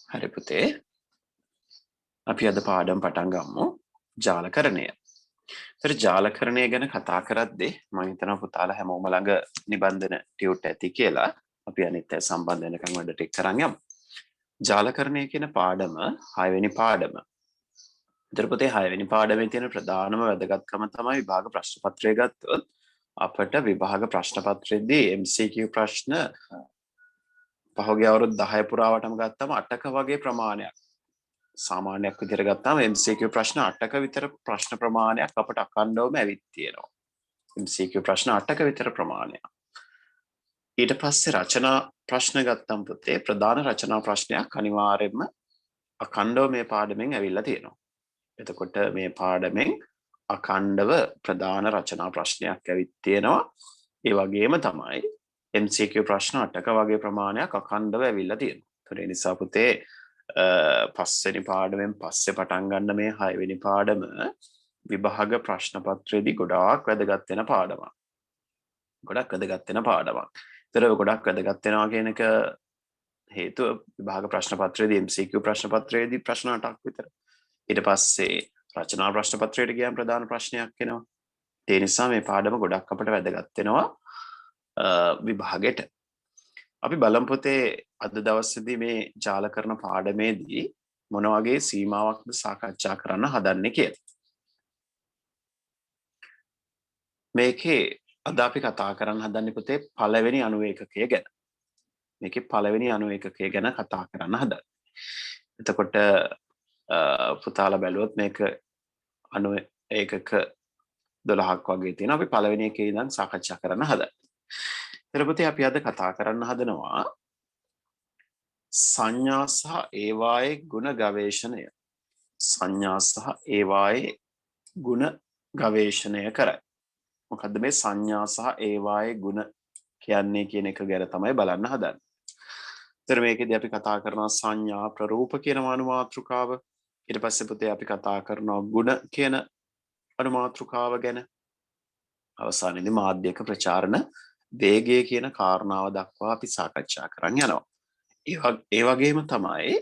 හරි පුතේ අපි අද පාඩම් පටන් ගමු ජාලකරණය. ඒතර ජාලකරණය ගැන කතා කරද්දී මම හිතනවා පුතාලා හැමෝම ළඟ නිබන්ධන ටියුට් ඇති කියලා. අපි අනිත් අය සම්බන්ධ වෙනකන් වැඩ ටික කරන් යමු. ජාලකරණය කියන පාඩම 6 වෙනි පාඩම. ඒතර පුතේ 6 වෙනි පාඩමේ තියෙන ප්‍රධානම වැදගත්කම තමයි විභාග ප්‍රශ්න පත්‍රය ගත්තොත් අපිට විභාග ප්‍රශ්න පත්‍රයේදී MCQ ප්‍රශ්න පහුගිය අවුරුදු 10 පුරාවටම ගත්තම 8ක වගේ ප්‍රමාණයක් සාමාන්‍යයක් විදිහට ගත්තාම MCQ ප්‍රශ්න 8ක විතර ප්‍රශ්න ප්‍රමාණයක් අපට අඛණ්ඩවම ඇවිත් තියෙනවා. MCQ ප්‍රශ්න 8ක විතර ප්‍රමාණයක්. ඊට පස්සේ රචනා ප්‍රශ්න ගත්තම පුතේ ප්‍රධාන රචනා ප්‍රශ්නයක් අනිවාර්යයෙන්ම අඛණ්ඩව මේ පාඩමෙන් ඇවිල්ලා තියෙනවා. එතකොට මේ පාඩමෙන් අඛණ්ඩව ප්‍රධාන රචනා ප්‍රශ්නයක් ඇවිත් තියෙනවා. ඒ වගේම තමයි MCQ ප්‍රශ්න 8ක වගේ ප්‍රමාණයක් අඛණ්ඩව ඇවිල්ලා තියෙනවා. ඒ නිසා පුතේ පස්වෙනි පාඩමෙන් පස්සේ පටන් ගන්න මේ 6 වෙනි පාඩම විභාග ප්‍රශ්න පත්‍රයේදී ගොඩාක් වැදගත් වෙන පාඩමක්. ගොඩක් වැදගත් වෙන පාඩමක්. ඒතර ගොඩක් වැදගත් වෙනවා කියන එක හේතුව විභාග ප්‍රශ්න පත්‍රයේදී MCQ ප්‍රශ්න පත්‍රයේදී ප්‍රශ්න 8ක් විතර. ඊට පස්සේ රචනා ප්‍රශ්න පත්‍රයට ගියාම ප්‍රධාන ප්‍රශ්නයක් එනවා. ඒ නිසා මේ පාඩම ගොඩක් අපට වැදගත් වෙනවා විභාගෙට. අපි බලමු පුතේ අද දවසේදී මේ ජාලකරණ පාඩමේදී මොන වගේ සීමාවක්ද සාකච්ඡා කරන්න හදන්නේ කියලා. මේකේ අද අපි කතා කරන්න හදන්නේ පුතේ පළවෙනි අණු ඒකකය ගැන. මේකේ පළවෙනි අණු ඒකකය ගැන කතා කරන්න හදන්නේ. එතකොට පුතාලා බැලුවොත් මේක අණු ඒකක 12ක් වගේ තියෙනවා. අපි පළවෙනි එකේ ඉඳන් සාකච්ඡා කරන්න හදන්නේ. ඊට පුතේ අපි අද කතා කරන්න හදනවා සංඥා සහ ඒවායේ ගුණ ගවේෂණය. සංඥා සහ ඒවායේ ගුණ ගවේෂණය කරයි. මොකද්ද මේ සංඥා සහ ඒවායේ ගුණ කියන්නේ කියන එක ගැන තමයි බලන්න හදන්නේ. ඒතර මේකෙදී අපි කතා කරනවා සංඥා ප්‍රරූප කියන අනුමාත්‍රිකාව. ඊට පස්සේ පුතේ අපි කතා කරනවා ගුණ කියන අනුමාත්‍රිකාව ගැන. අවසානයේදී මාධ්‍යක ප්‍රචාරණ වේගය කියන කාරණාව දක්වා අපි සාකච්ඡා කරන්න යනවා. ඒ වගේම තමයි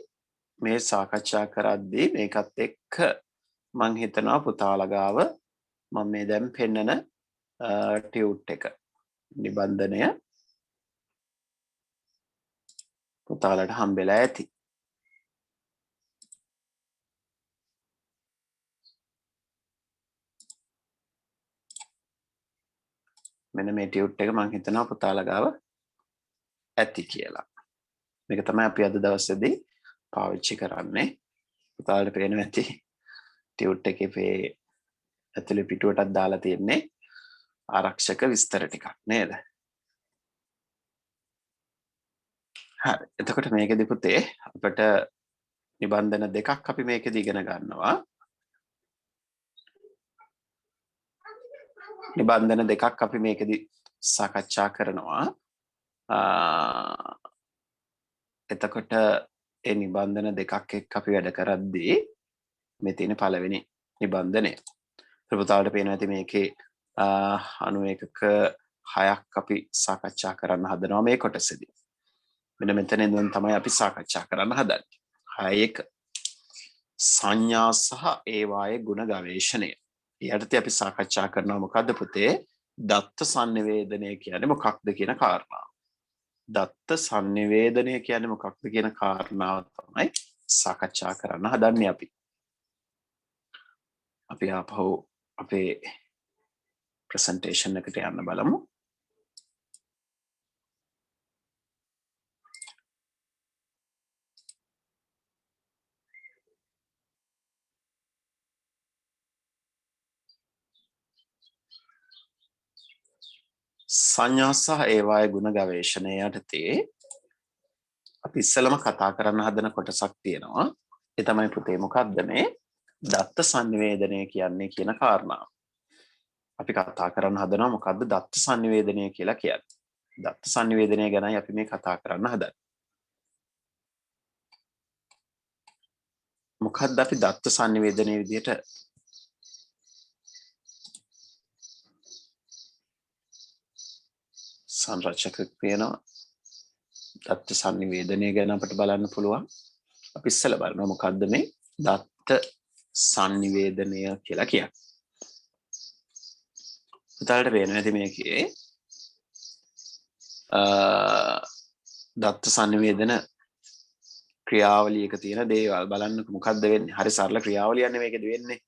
මේ සාකච්ඡා කරද්දී මේකත් එක්ක මම හිතනවා පුතාලා ගාව මම මේ දැන් පෙන්නන ටියුට් එක නිබන්ධනය පුතාලට හම්බෙලා ඇති. මෙන්න මේ ටියුට් එක මම හිතනවා පුතාලා ගාව ඇති කියලා. මේක තමයි අපි අද දවසේදී පාවිච්චි කරන්නේ. පුතාලට පේනවා ඇති ටියුට් එකේ ඇතුලේ පිටුවටත් දාලා තියෙන්නේ ආරක්ෂක විස්තර ටිකක් නේද? හරි. එතකොට මේකෙදි පුතේ අපිට නිබන්ධන දෙකක් අපි මේකෙදි ඉගෙන ගන්නවා. නිබන්ධන දෙකක් අපි මේකෙදි සාකච්ඡා කරනවා. එතකොට ඒ නිබන්ධන දෙකක් එක්ක අපි වැඩ කරද්දී මේ තියෙන පළවෙනි නිබන්ධනය. පුතාලට පේනවා ඇති මේකේ අණු ඒකක 6ක් අපි සාකච්ඡා කරන්න හදනවා මේ කොටසේදී. මෙන්න මෙතන ඉඳන් තමයි අපි සාකච්ඡා කරන්න හදන්නේ. 6 සංඥා සහ ඒවායේ ගුණ ගවේෂණය. ඊයටදී අපි සාකච්ඡා කරනවා මොකද්ද පුතේ? දත්ත sannivedanaya කියන්නේ මොකක්ද කියන කාරණාව. දත්ත sannivedanaya කියන්නේ මොකක්ද කියන කාරණාව තමයි සාකච්ඡා කරන්න හදන්නේ අපි. අපි ආපහු අපේ ප්‍රසන්ටේෂන් එකට යන්න බලමු. සංඥා සහ ඒවායේ ගුණ ගවේෂණය යටතේ අපි ඉස්සෙල්ලම කතා කරන්න හදන කොටසක් තියෙනවා. ඒ තමයි පුතේ මොකද්ද මේ දත්ත sannivedanaya කියන්නේ කියන කාරණාව. අපි කතා කරන්න හදනවා මොකද්ද දත්ත sannivedanaya කියලා කියන්නේ. දත්ත sannivedanaya ගැනයි අපි මේ කතා කරන්න හදන්නේ. මොකද්ද අපි දත්ත sannivedanaya විදිහට සංරචක කියනවා. දත්ත sannivedanaya ගැන අපිට බලන්න පුළුවන්. අපි ඉස්සෙල්ලා බලනවා මොකද්ද මේ දත්ත sannivedanaya කියලා කියන්නේ. පුතාලට පේනවා ඇති මේකේ දත්ත sannivedana ක්‍රියාවලියක තියෙන දේවල් බලන්නකො මොකද්ද වෙන්නේ. හරි සරල ක්‍රියාවලියක් මේකෙදි වෙන්නේ.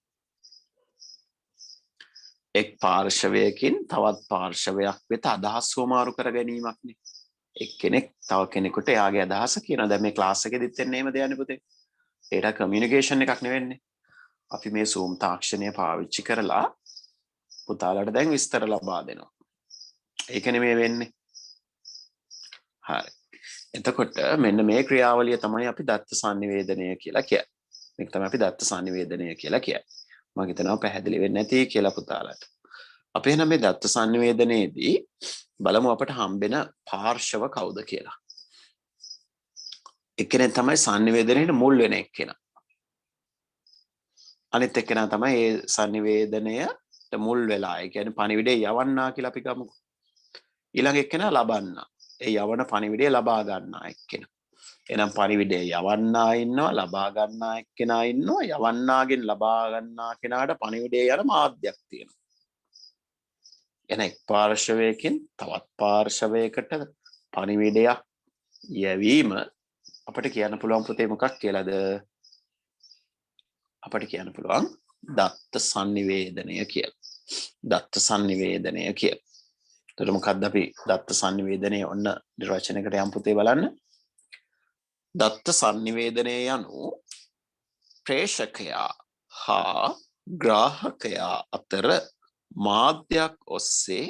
එක් පාර්ශවයකින් තවත් පාර්ශවයක් වෙත අදහස් වමාරු කර ගැනීමක්නේ. එක්කෙනෙක් තව කෙනෙකුට එයාගේ අදහස කියනවා. දැන් මේ ක්ලාස් එකෙදිත් එන්නේ එහෙම දෙයක් නේ පුතේ. ඒකට කමියුනිකේෂන් එකක් නෙවෙන්නේ. අපි මේ Zoom තාක්ෂණය පාවිච්චි කරලා පුතාලට දැන් විස්තර ලබා දෙනවා. ඒකනේ මේ වෙන්නේ. හරි. එතකොට මෙන්න මේ ක්‍රියාවලිය තමයි අපි දත්ත sannivedanaya කියලා කියන්නේ. මේක තමයි අපි දත්ත sannivedanaya කියලා කියන්නේ. මම හිතනවා පැහැදිලි වෙන්නේ නැති කියලා පුතාලට. අපි එහෙනම් මේ දත්ත sannivedanayeදී බලමු අපට හම්බෙන පාර්ශව කවුද කියලා. එක්කෙනෙක් තමයි sannivedanayeට මුල් වෙන එක්කෙනා. අනිත් එක්කෙනා තමයි ඒ sannivedanaයට මුල් වෙලා. ඒ කියන්නේ පණිවිඩය යවන්නා කියලා අපි ගමුකෝ. ඊළඟ එක්කෙනා ලබන්නා. ඒ යවන පණිවිඩය ලබා ගන්නා එක්කෙනා. එහෙනම් පණිවිඩය යවන්නා ඉන්නවා, ලබා ගන්නා එක්කෙනා ඉන්නවා, යවන්නාගෙන් ලබා ගන්නා කෙනාට පණිවිඩය යන මාධ්‍යයක් තියෙනවා. එන එක් පාර්ශවයකින් තවත් පාර්ශවයකට පණිවිඩයක් යැවීම අපිට කියන්න පුළුවන් පුතේ මොකක් කියලාද? අපිට කියන්න පුළුවන් දත්ත sannivedanaya කියලා. දත්ත sannivedanaya කියලා. එතකොට මොකක්ද අපි දත්ත sannivedanaya ඔන්න නිර්වචනයකට යම් පුතේ බලන්න. දත්ත sannivedanaya යනු ප්‍රේෂකයා හා ග්‍රාහකයා අතර මාධ්‍යයක් ඔස්සේ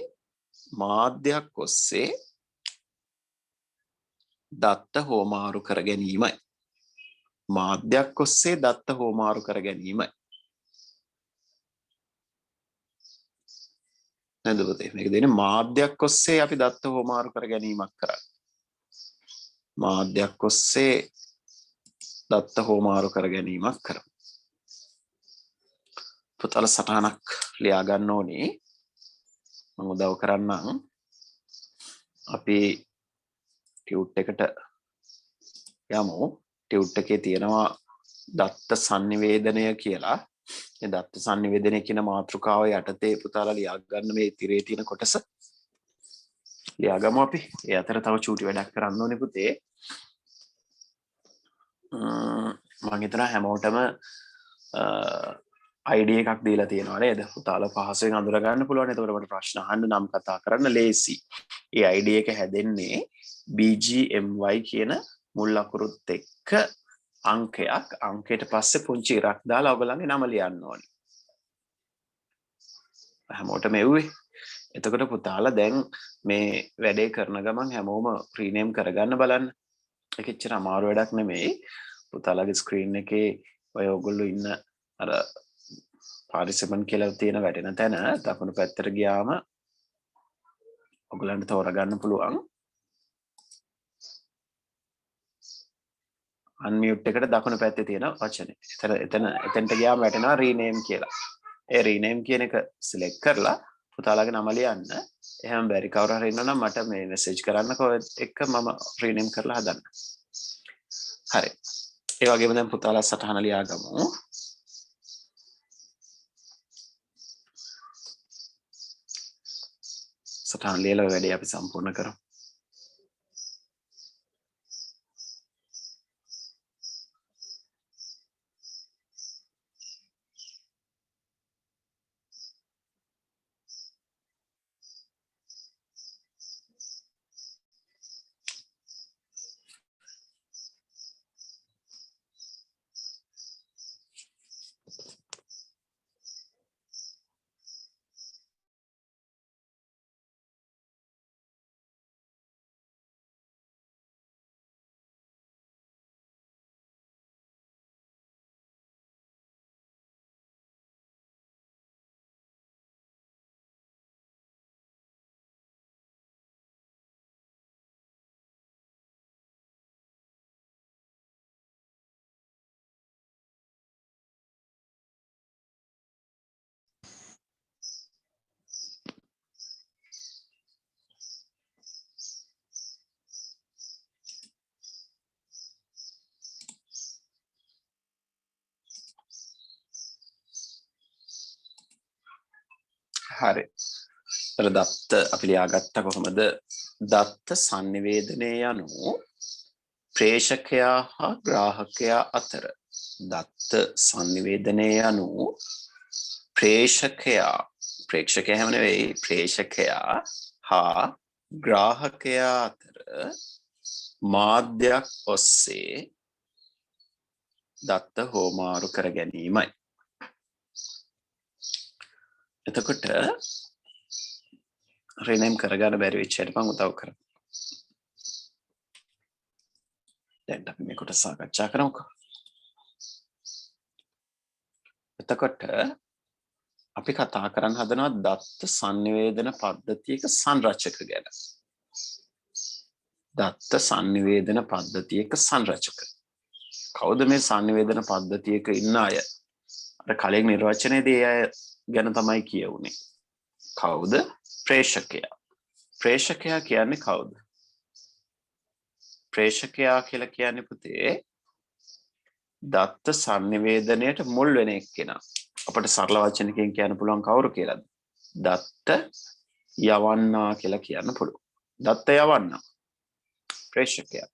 දත්ත හෝමාරු කර ගැනීමයි. මාධ්‍යයක් ඔස්සේ දත්ත හෝමාරු කර ගැනීමයි. නේද පුතේ? මේක දෙන්නේ මාධ්‍යයක් ඔස්සේ අපි දත්ත හෝමාරු කර ගැනීමක් කරන්නේ. මාධ්‍යයක් ඔස්සේ දත්ත හෝමාරු කර ගැනීමක් කරමු. පුතාලා සටහනක් ලියා ගන්න ඕනේ. මම උදව් කරන්නම්. අපි ටියුට් එකට යමු. ටියුට් එකේ තියෙනවා දත්ත sannivedanaya කියලා. මේ දත්ත sannivedanaya කියන මාතෘකාව යටතේ පුතාලා ලියා ගන්න මේ ඉතිරියේ තියෙන කොටස ලියා ගමු අපි. ඒ අතර තව චූටි වැඩක් කරන්න ඕනේ පුතේ. මම හිතනවා හැමෝටම ID එකක් දීලා තියෙනවා නේද? පුතාලා පහසුවෙන් අඳුර ගන්න පුළුවන්. එතකොට අපිට ප්‍රශ්න අහන්න නම් කතා කරන්න ලේසි. ඒ ID එක හැදෙන්නේ BGMY කියන මුල් අකුරුත් එක්ක අංකයක්. අංකයට පස්සේ පුංචි ඉරක් දාලා ඔයගොල්ලන්ගේ නම ලියන්න ඕනේ. හැමෝටම එව්වේ. එතකොට පුතාලා දැන් මේ වැඩේ කරන ගමන් හැමෝම රීනේම් කරගන්න බලන්න. ඒක එච්චර අමාරු වැඩක් නෙමෙයි. පුතාලාගේ ස්ක්‍රීන් එකේ ඔය ඔයගොල්ලෝ ඉන්න අර පාරිසමන් කියලා තියෙන වැටෙන තැන දකුණු පැත්තට ගියාම ඔයගලන්ට තෝරගන්න පුළුවන් අන්මියුට් එකට දකුණු පැත්තේ තියෙන වචනේ. එතනට ගියාම වැටෙනවා රීනේම් කියලා. ඒ රීනේම් කියන එක සිලෙක්ට් කරලා පුතාලාගේ නම ලියන්න. එහෙනම් බැරි කවුරු හරි ඉන්නවා නම් මට මේ මෙසේජ් කරන්නකෝ එක්ක මම රීනේම් කරලා හදන්න. හරි. ඒ වගේම දැන් පුතාලා සටහන ලියා ගමු. සටහන් ලියලා වැඩේ අපි සම්පූර්ණ කරමු. හරි. දත්ත අපි ලියාගත්ත කොහොමද? දත්ත sannivedanaya යනු ප්‍රේෂකයා හා ග්‍රාහකයා අතර. දත්ත sannivedanaya යනු ප්‍රේක්ෂකයා හැම නෙවෙයි ප්‍රේෂකයා හා ග්‍රාහකයා අතර මාධ්‍යයක් ඔස්සේ දත්ත හෝමාරු කර ගැනීමයි. එතකොට රිනේම් කරගන්න බැරි වෙච්ච හැටි මම උදව් කරා. දැන් අපි මේ කොට සාකච්ඡා කරමුකෝ. එතකොට අපි කතා කරන්න හදනවා දත්ත sannivedana පද්ධතියක සංරචක ගැන. දත්ත sannivedana පද්ධතියක සංරචක. කවුද මේ sannivedana පද්ධතියක ඉන්න අය? අර කලින් නිර්වචනයේදී අය ගැන තමයි කියවුනේ. කවුද? ප්‍රේෂකයා. ප්‍රේෂකයා කියන්නේ කවුද? ප්‍රේෂකයා කියලා කියන්නේ පුතේ දත්ත sannivedanයට මුල් වෙන එක්කෙනා. අපිට සරල වචනකින් කියන්න පුළුවන් කවුරු කියලාද? දත්ත යවන්නා කියලා කියන්න පුළුවන්. දත්ත යවන්නා ප්‍රේෂකයා.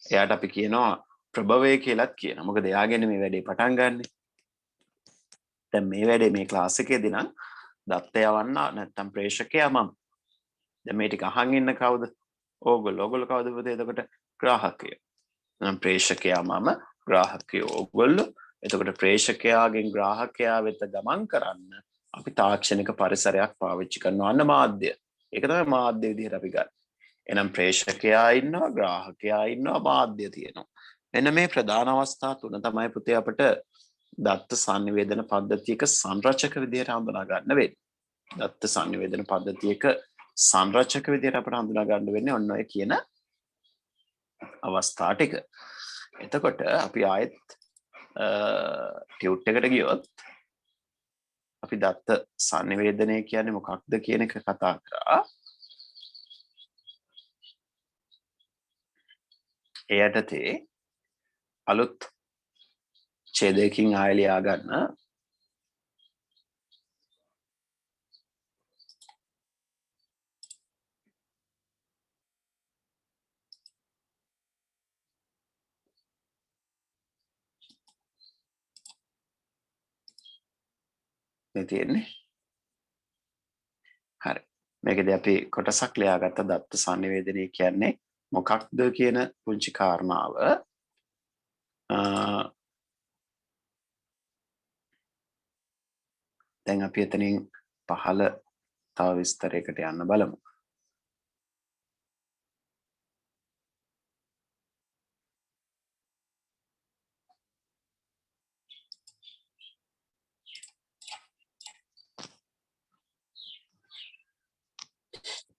එයාට අපි කියනවා ප්‍රභවය කියලාත් කියනවා. මොකද එයාගෙන මේ වැඩේ පටන් ගන්නෙ. දැන් මේ වැඩේ මේ ක්ලාස් එකේදී නම් දත්ත යවන්නා නැත්තම් ප්‍රේෂකයා මම. දැන් මේ ටික අහන් ඉන්න කවුද? ඕගොල්ලෝ කවුද පුතේ? එතකොට ග්‍රාහකය. නම් ප්‍රේෂකයා මම, ග්‍රාහකයෝ ඕගොල්ලෝ. එතකොට ප්‍රේෂකයාගෙන් ග්‍රාහකයා වෙත ගමන් කරන්න අපි තාක්ෂණික පරිසරයක් පාවිච්චි කරනවා අන්න මාධ්‍ය. ඒක තමයි මාධ්‍ය විදිහට අපි ගන්න. එහෙනම් ප්‍රේෂකයා ඉන්නවා, ග්‍රාහකයා ඉන්නවා, මාධ්‍ය තියෙනවා. මෙන්න මේ ප්‍රධාන අවස්ථා තුන තමයි පුතේ අපිට දත්ත sannivedana පද්ධතියක සංරචක විදිහට හඳුනා ගන්න වෙන්නේ. දත්ත sannivedana පද්ධතියක සංරචක විදිහට අපිට හඳුනා ගන්න වෙන්නේ ඔන්න ඔය කියන අවස්ථා ටික. එතකොට අපි ආයෙත් ටියුට් එකට ගියොත් අපි දත්ත sannivedanaya කියන්නේ මොකක්ද කියන එක කතා කරා. එයටතේ අලුත් ඡේදයකින් ආයෙ ලියා ගන්න. මේ තියෙන්නේ. හරි. මේකදී අපි කොටසක් ලියාගත්ත දත්ත sannivedanaya කියන්නේ මොකක්ද කියන පුංචි කාරණාව දැන් අපි එතනින් පහළ තව විස්තරයකට යන්න බලමු.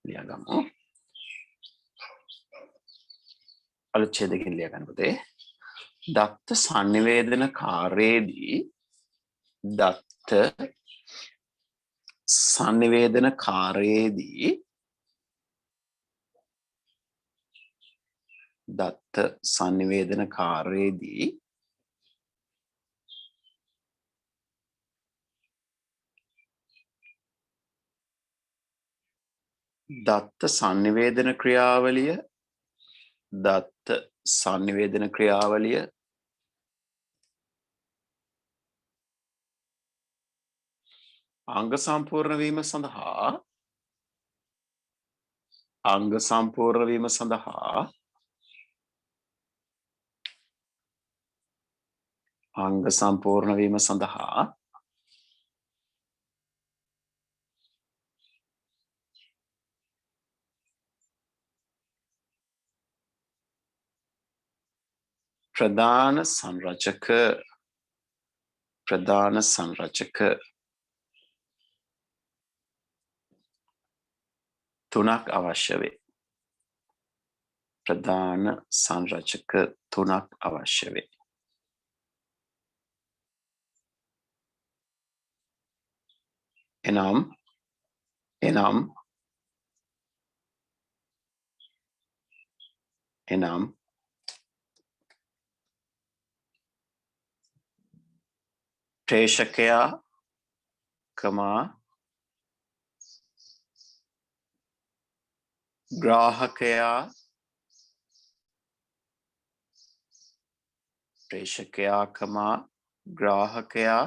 ලියාගමු. අලුත් ඡේදයකින් ලියා ගන්න පුතේ. දත්ත sannivedana කාර්යයේදී දත්ත sannivedana කාර්යයේදී දත්ත sannivedana කාර්යයේදී දත්ත sannivedana ක්‍රියාවලිය අංග සම්පූර්ණ වීම සඳහා ප්‍රධාන සංරචක තුනක් අවශ්‍ය වේ. ප්‍රධාන සංරචක තුනක් අවශ්‍ය වේ. එනම් ප්‍රේෂකයා, ග්‍රාහකයා ප්‍රේෂකයාකමා ග්‍රාහකයා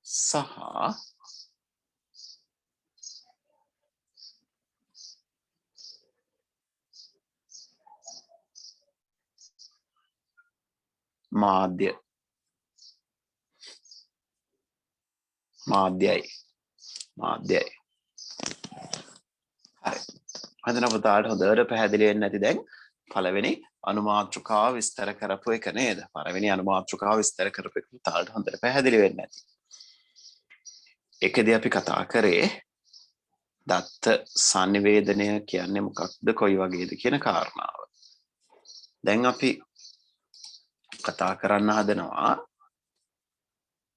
සහ මාධ්‍යයි. හරි. හදන පුතාට හොඳට පැහැදිලි වෙන්නේ නැති දැන් පළවෙනි අනුමාත්‍රිකාව විස්තර කරපු එක නේද? පළවෙනි අනුමාත්‍රිකාව විස්තර කරපු එක පුතාට හොඳට පැහැදිලි වෙන්නේ නැති. ඒකදී අපි කතා කරේ දත්ත සංනිවේදනය කියන්නේ මොකක්ද කොයි වගේද කියන කාරණාව. දැන් අපි කතා කරන්න හදනවා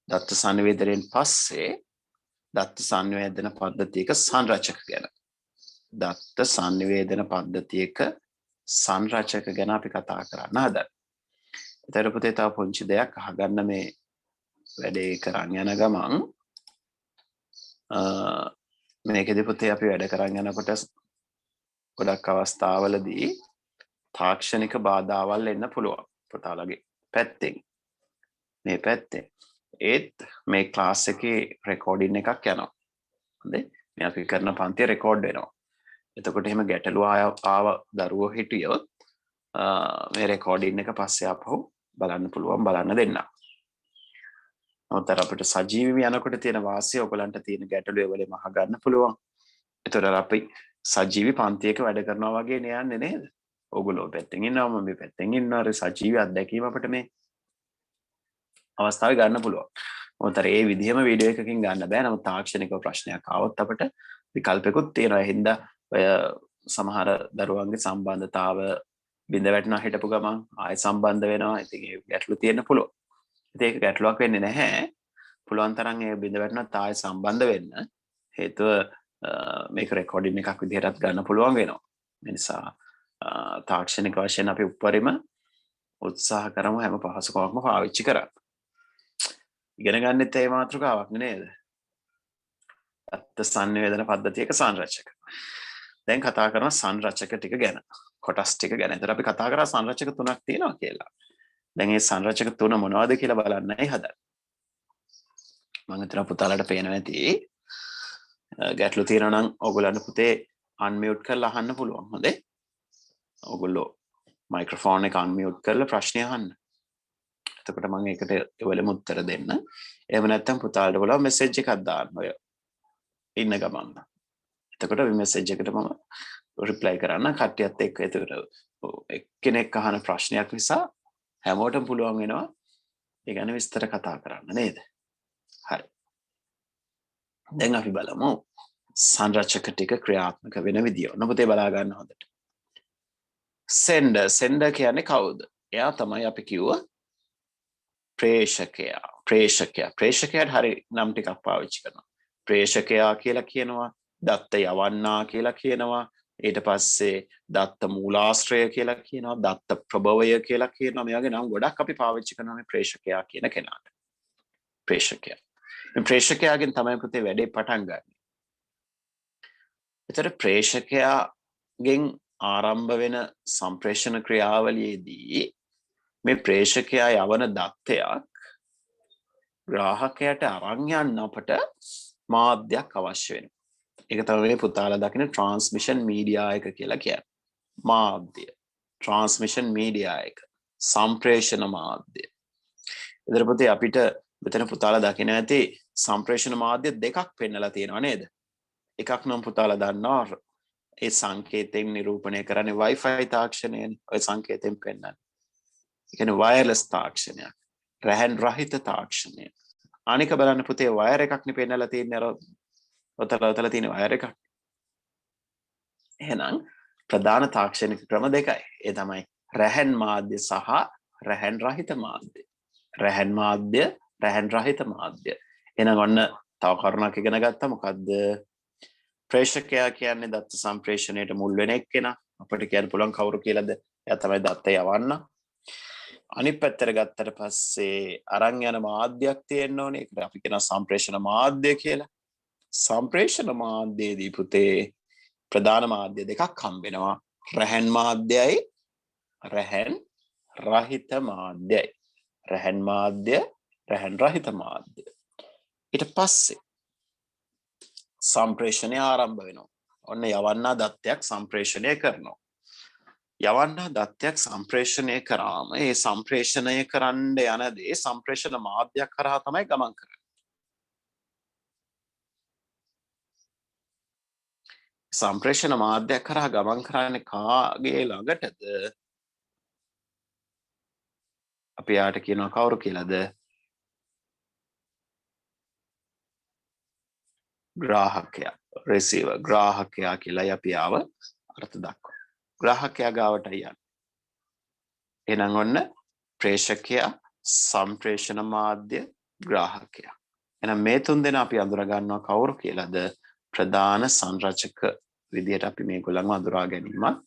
දත්ත සංනිවේදනයෙන් පස්සේ දත්ත සංනිවේදන පද්ධතියක සංරචක ගැන. දත්ත සංනිවේදන පද්ධතියක සංරචක ගැන අපි කතා කරන්න හදනවා. එතකොට පුතේ තව පොන්චි දෙයක් අහගන්න මේ වැඩේ කරන් යන ගමන් මේකෙදි පුතේ අපි වැඩ කරන් යනකොට ගොඩක් අවස්ථාවලදී තාක්ෂණික බාධාවල් එන්න පුළුවන් පුතාලගේ පැත්තෙන්. මේ පැත්තේ ඒත් මේ ක්ලාස් එකේ රෙකෝඩින් එකක් යනවා. හොඳේ. මේ අපි කරන පන්තිය රෙකෝඩ් වෙනවා. එතකොට එහෙම ගැටලුව ආව දරුවෝ හිටියොත් මේ රෙකෝඩින් එක පස්සේ ආපහු බලන්න පුළුවන් බලන්න දෙන්න. නමුත් අපිට සජීවී යනකොට තියෙන වාසිය ඔයගලන්ට තියෙන ගැටලුව වලින් අහගන්න පුළුවන්. එතකොට අපි සජීවී පන්තියක වැඩ කරනවා වගේ නෑන්නේ නේද? ඔයගොල්ලෝ පැත්තෙන් ඉන්නවා මම මේ පැත්තෙන් ඉන්නවා. සජීවී අත්දැකීම අපිට මේ අවස්ථාවේ ගන්න පුළුවන්. මොකද ඒ විදිහම වීඩියෝ එකකින් ගන්න බෑ. නමුත් තාක්ෂණික ප්‍රශ්නයක් ආවොත් අපිට විකල්පෙකුත් තියෙනවා. ඒ හින්දා ඔය සමහර දරුවන්ගේ සම්බන්ධතාව බිඳ වැටෙනා හිටපු ගමන් ආයෙ සම්බන්ධ වෙනවා. ඉතින් ඒ ගැටලු තියෙන්න පුළුවන්. ඉතින් ඒක ගැටලුවක් වෙන්නේ නැහැ. පුළුවන් තරම් ඒ බිඳ වැටෙනත් ආයෙ සම්බන්ධ වෙන්න. හේතුව මේක රෙකෝඩින් එකක් විදිහටත් ගන්න පුළුවන් වෙනවා. ඒ නිසා තාක්ෂණික වශයෙන් අපි උපරිම උත්සාහ කරමු හැම පහසුකමක්ම පාවිච්චි කරන්න. ඉගෙන ගන්නෙත් ඒ මාතෘකාවක් නේද? දත්ත සංනිවේදන පද්ධතියක සංරචක. දැන් කතා කරනවා සංරචක ටික ගැන. කොටස් ටික ගැන. ඒතර අපි කතා කරා සංරචක තුනක් තියෙනවා කියලා. දැන් මේ සංරචක තුන මොනවද කියලා බලන්නයි හදන්නේ. මම හිතන පුතාලට පේනවා ඇති. ගැටලු තියෙනවා නම් ඔයගොල්ලන්ට පුතේ අන්මියුට් කරලා අහන්න පුළුවන්. හොඳේ. ඔයගොල්ලෝ මයික්‍රොෆෝන් එක අන්මියුට් කරලා ප්‍රශ්න අහන්න. එතකොට මම ඒකට එවලම උත්තර දෙන්න. එහෙම නැත්නම් පුතාලට බලව මෙසේජ් එකක් දාන්න ඔය ඉන්න ගමන්. එතකොට මේ මෙසේජ් එකට මම රිප්ලයි කරන්න කට්ටියත් එක්ක. එතකොට එක්කෙනෙක් අහන ප්‍රශ්නයක් නිසා හැමෝටම පුළුවන් වෙනවා ඒ ගැන විස්තර කතා කරන්න නේද? හරි. දැන් අපි බලමු සංරචක ටික ක්‍රියාත්මක වෙන විදිය. ඔන්න පුතේ බලා ගන්න හොඳට. sender කියන්නේ කවුද? එයා තමයි අපි කිව්වා ප්‍රේෂකයාට හරි නම් ටිකක් පාවිච්චි කරනවා. ප්‍රේෂකයා කියලා කියනවා, දත්ත යවන්නා කියලා කියනවා, ඊට පස්සේ දත්ත මූලාශ්‍රය කියලා කියනවා, දත්ත ප්‍රභවය කියලා කියනවා. මේ වගේ නම් ගොඩක් අපි පාවිච්චි කරනවා මේ ප්‍රේෂකයා කියන කෙනාට. ප්‍රේෂකයා. මේ ප්‍රේෂකයාගෙන් තමයි පුතේ වැඩේ පටන් ගන්න. ඒතර ප්‍රේෂකයාගෙන් ආරම්භ වෙන සම්ප්‍රේෂණ ක්‍රියාවලියේදී මේ ප්‍රේෂකයා යවන දත්තයක් ග්‍රාහකයාට අරන් යන්න අපට මාධ්‍යයක් අවශ්‍ය වෙනවා. ඒක තමයි මේ පුතාලා දකින ට්‍රාන්ස්මිෂන් මීඩියා එක කියලා කියන්නේ. මාධ්‍ය. ට්‍රාන්ස්මිෂන් මීඩියා එක. සම්ප්‍රේෂණ මාධ්‍ය. ඒතර පුතේ අපිට මෙතන පුතාලා දකින ඇති සම්ප්‍රේෂණ මාධ්‍ය දෙකක් පෙන්නලා තියෙනවා නේද? එකක් නම් පුතාලා දන්නවා ඒ සංකේතයෙන් නිරූපණය කරන්නේ Wi-Fi තාක්ෂණයනේ. ඔය සංකේතයෙන් පෙන්නන්නේ. ඒ කියන්නේ වයර්ලස් තාක්ෂණයක්. රැහන් රහිත තාක්ෂණය. අනික බලන්න පුතේ වයර් එකක් නේ පෙන්නලා තියෙන්නේ අර ඔතල තියෙන වයර් එකක්. එහෙනම් ප්‍රධාන තාක්ෂණික ක්‍රම දෙකයි. ඒ තමයි රැහන් මාධ්‍ය සහ රැහන් රහිත මාධ්‍ය. රැහන් මාධ්‍ය, රැහන් රහිත මාධ්‍ය. එහෙනම් ඔන්න තව කරුණක් ඉගෙන ගත්තා. මොකද්ද? ප්‍රේෂකයා කියන්නේ දත්ත සම්ප්‍රේෂණයට මුල් වෙන එක්කෙනා. අපිට කියන්න පුළුවන් කවුරු කියලාද? එයා තමයි දත්ත යවන්න. අනිත් පැත්තට ගත්තට පස්සේ අරන් යන මාධ්‍යයක් තියෙන්න ඕනේ. ඒකට අපි කියනවා සම්ප්‍රේෂණ මාධ්‍ය කියලා. සම්ප්‍රේෂණ මාධ්‍යයේදී පුතේ ප්‍රධාන මාධ්‍ය දෙකක් හම්බ වෙනවා. රැහන් මාධ්‍යයි රැහන් රහිත මාධ්‍යයි. රැහන් මාධ්‍ය රැහන් රහිත මාධ්‍ය. ඊට පස්සේ සම්ප්‍රේෂණය ආරම්භ වෙනවා. ඔන්න යවන්නා දත්තයක් සම්ප්‍රේෂණය කරනවා. යවන්නා දත්තයක් සම්ප්‍රේෂණය කරාම ඒ සම්ප්‍රේෂණය කරන්න යන දේ සම්ප්‍රේෂණ මාධ්‍යයක් කරා තමයි ගමන් කරන්නේ. සම්ප්‍රේෂණ මාධ්‍යයක් කරා ගමන් කරන්නේ කාගේ ළඟටද? අපි යාට කියනවා කවුරු කියලාද? ග්‍රාහකයා. receiver. ග්‍රාහකයා කියලායි අපි ආව අර්ථ දක්වනවා. ග්‍රාහකයා ගාවට යන්නේ. එහෙනම් ඔන්න ප්‍රේෂකයා, සම්ප්‍රේෂණ මාධ්‍ය, ග්‍රාහකයා. එහෙනම් මේ තුන් දෙනා අපි අඳුර ගන්නවා කවුරු කියලාද? ප්‍රධාන සංරචක විදිහට අපි මේගොල්ලන්ව අඳුරා ගැනීමක්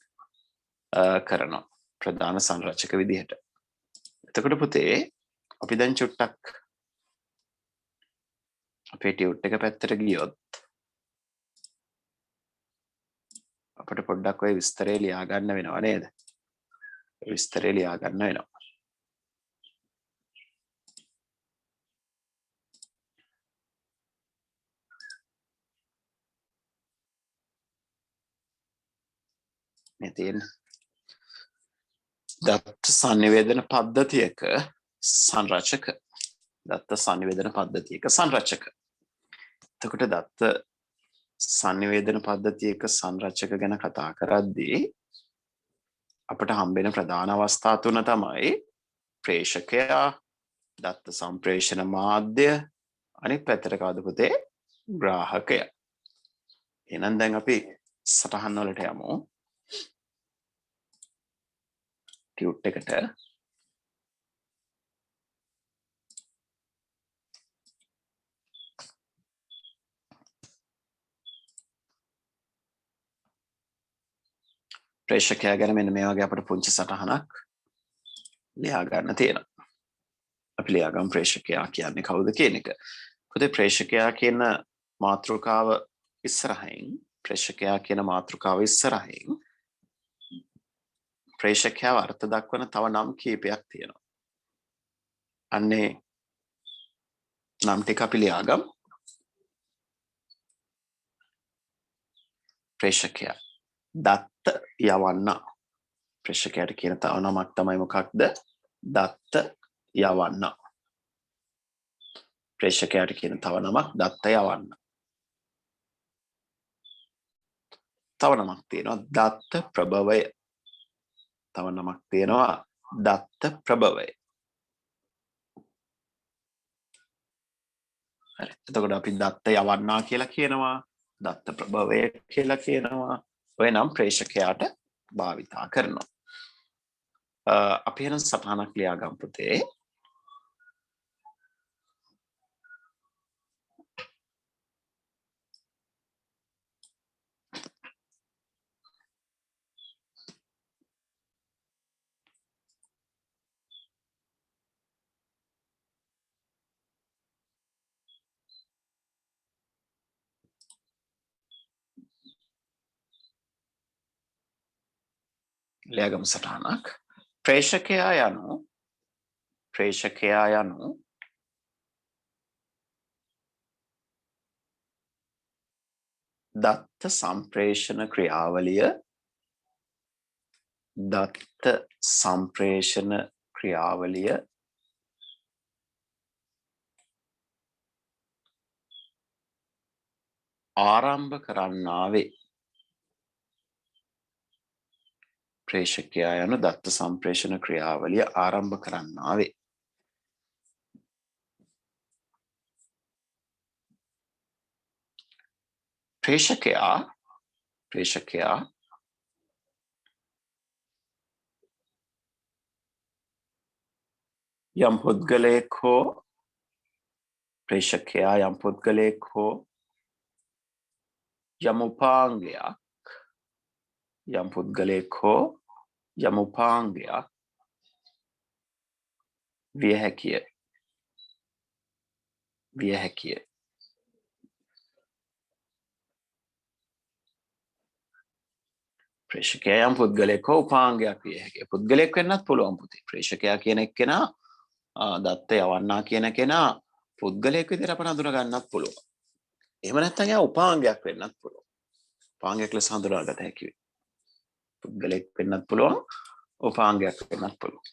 කරනවා. ප්‍රධාන සංරචක විදිහට. එතකොට පුතේ අපි දැන් චුට්ටක් අපේ ටියුට් එක පැත්තට ගියොත් අපිට පොඩ්ඩක් ඔය විස්තරේ ලියා ගන්න වෙනව නේද? විස්තරේ ලියා ගන්න වෙනවා. මේ තියෙන දත්ත සංනිවේදන පද්ධතියක සංරචක. දත්ත සංනිවේදන පද්ධතියක සංරචක. එතකොට දත්ත සංනිවේදන පද්ධතියක සංරචක ගැන කතා කරද්දී අපට හම්බෙන ප්‍රධාන අවස්ථා තුන තමයි ප්‍රේෂකයා, දත්ත සම්ප්‍රේෂණ මාධ්‍ය, අනිත් පැත්තට කවුද පුතේ? ග්‍රාහකයා. එහෙනම් දැන් අපි සටහන් වලට යමු. ටියුට් එකට ප්‍රේෂකයා ගැන මෙන්න මේ වගේ අපිට පුංචි සටහනක් ලියා ගන්න තියෙනවා. අපි ලියා ගමු ප්‍රේෂකයා කියන්නේ කවුද කියන එක. පුතේ ප්‍රේෂකයා කියන මාතෘකාව ඉස්සරහින් ප්‍රේෂකයාව අර්ථ දක්වන තව නම් කීපයක් තියෙනවා. අන්නේ නම් ටික අපි ලියා ගමු. ප්‍රේෂකයා දත්ත යවන්න. ප්‍රේෂකයාට කියන තව නමක් තමයි මොකක්ද? දත්ත යවන්න. ප්‍රේෂකයාට කියන තව නමක් දත්ත යවන්න. තව නමක් තියෙනවා දත්ත ප්‍රභවය. තව නමක් තියෙනවා දත්ත ප්‍රභවය. හරි. එතකොට අපි දත්ත යවන්නා කියලා කියනවා, දත්ත ප්‍රභවය කියලා කියනවා. ඔය නම් ප්‍රේෂකයාට භාවිතා කරනවා. අපි එහෙනම් සටහනක් ලියා ගමු පුතේ. ලියාගමු සටහනක්. ප්‍රේෂකයා යනු දත්ත සම්ප්‍රේෂණ ක්‍රියාවලිය ආරම්භ කරන්නා වේ. ප්‍රේෂකයා යනු දත්ත සම්ප්‍රේෂණ ක්‍රියාවලිය ආරම්භ කරන්නා වේ. ප්‍රේෂකයා යම් පුද්ගලයෙක් හෝ යම් උපාංගයක් විය හැකිය. ප්‍රේක්ෂකයා යම් පුද්ගලයෙක් හෝ උපාංගයක් විය හැකියි. පුද්ගලයෙක් වෙන්නත් පුළුවන් පුතේ. ප්‍රේක්ෂකයා කියන එක්කෙනා දත්ත යවන්නා කියන කෙනා පුද්ගලයෙක් විදිහට අපට හඳුනා ගන්නත් පුළුවන්. එහෙම නැත්නම් එයා උපාංගයක් වෙන්නත් පුළුවන්. උපාංගයක් ලෙස හඳුනාගත හැකි වෙයි. පුද්ගලයෙක් වෙන්නත් පුළුවන්, උපාංගයක් වෙන්නත් පුළුවන්.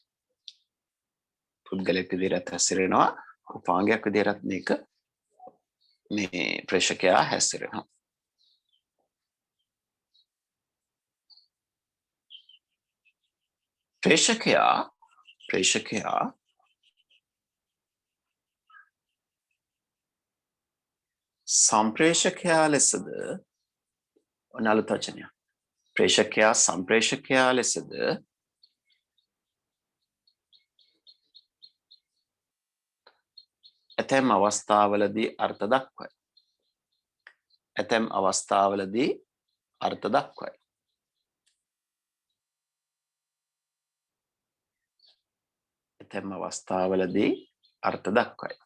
පුද්ගලයෙක් විදිහට හැසිරෙනවා, උපාංගයක් විදිහට මේක මේ ප්‍රේක්ෂකයා හැසිරෙනවා. ප්‍රේක්ෂකයා සම්ප්‍රේෂකයා ලෙසද අලුත් වචනයක්. ප්‍රේක්ෂකයා සම්ප්‍රේෂකයා ලෙසද ඇතැම් අවස්ථාවලදී අර්ථ දක්වයි. ඇතැම් අවස්ථාවලදී අර්ථ දක්වයි. ඇතැම් අවස්ථාවලදී අර්ථ දක්වයි.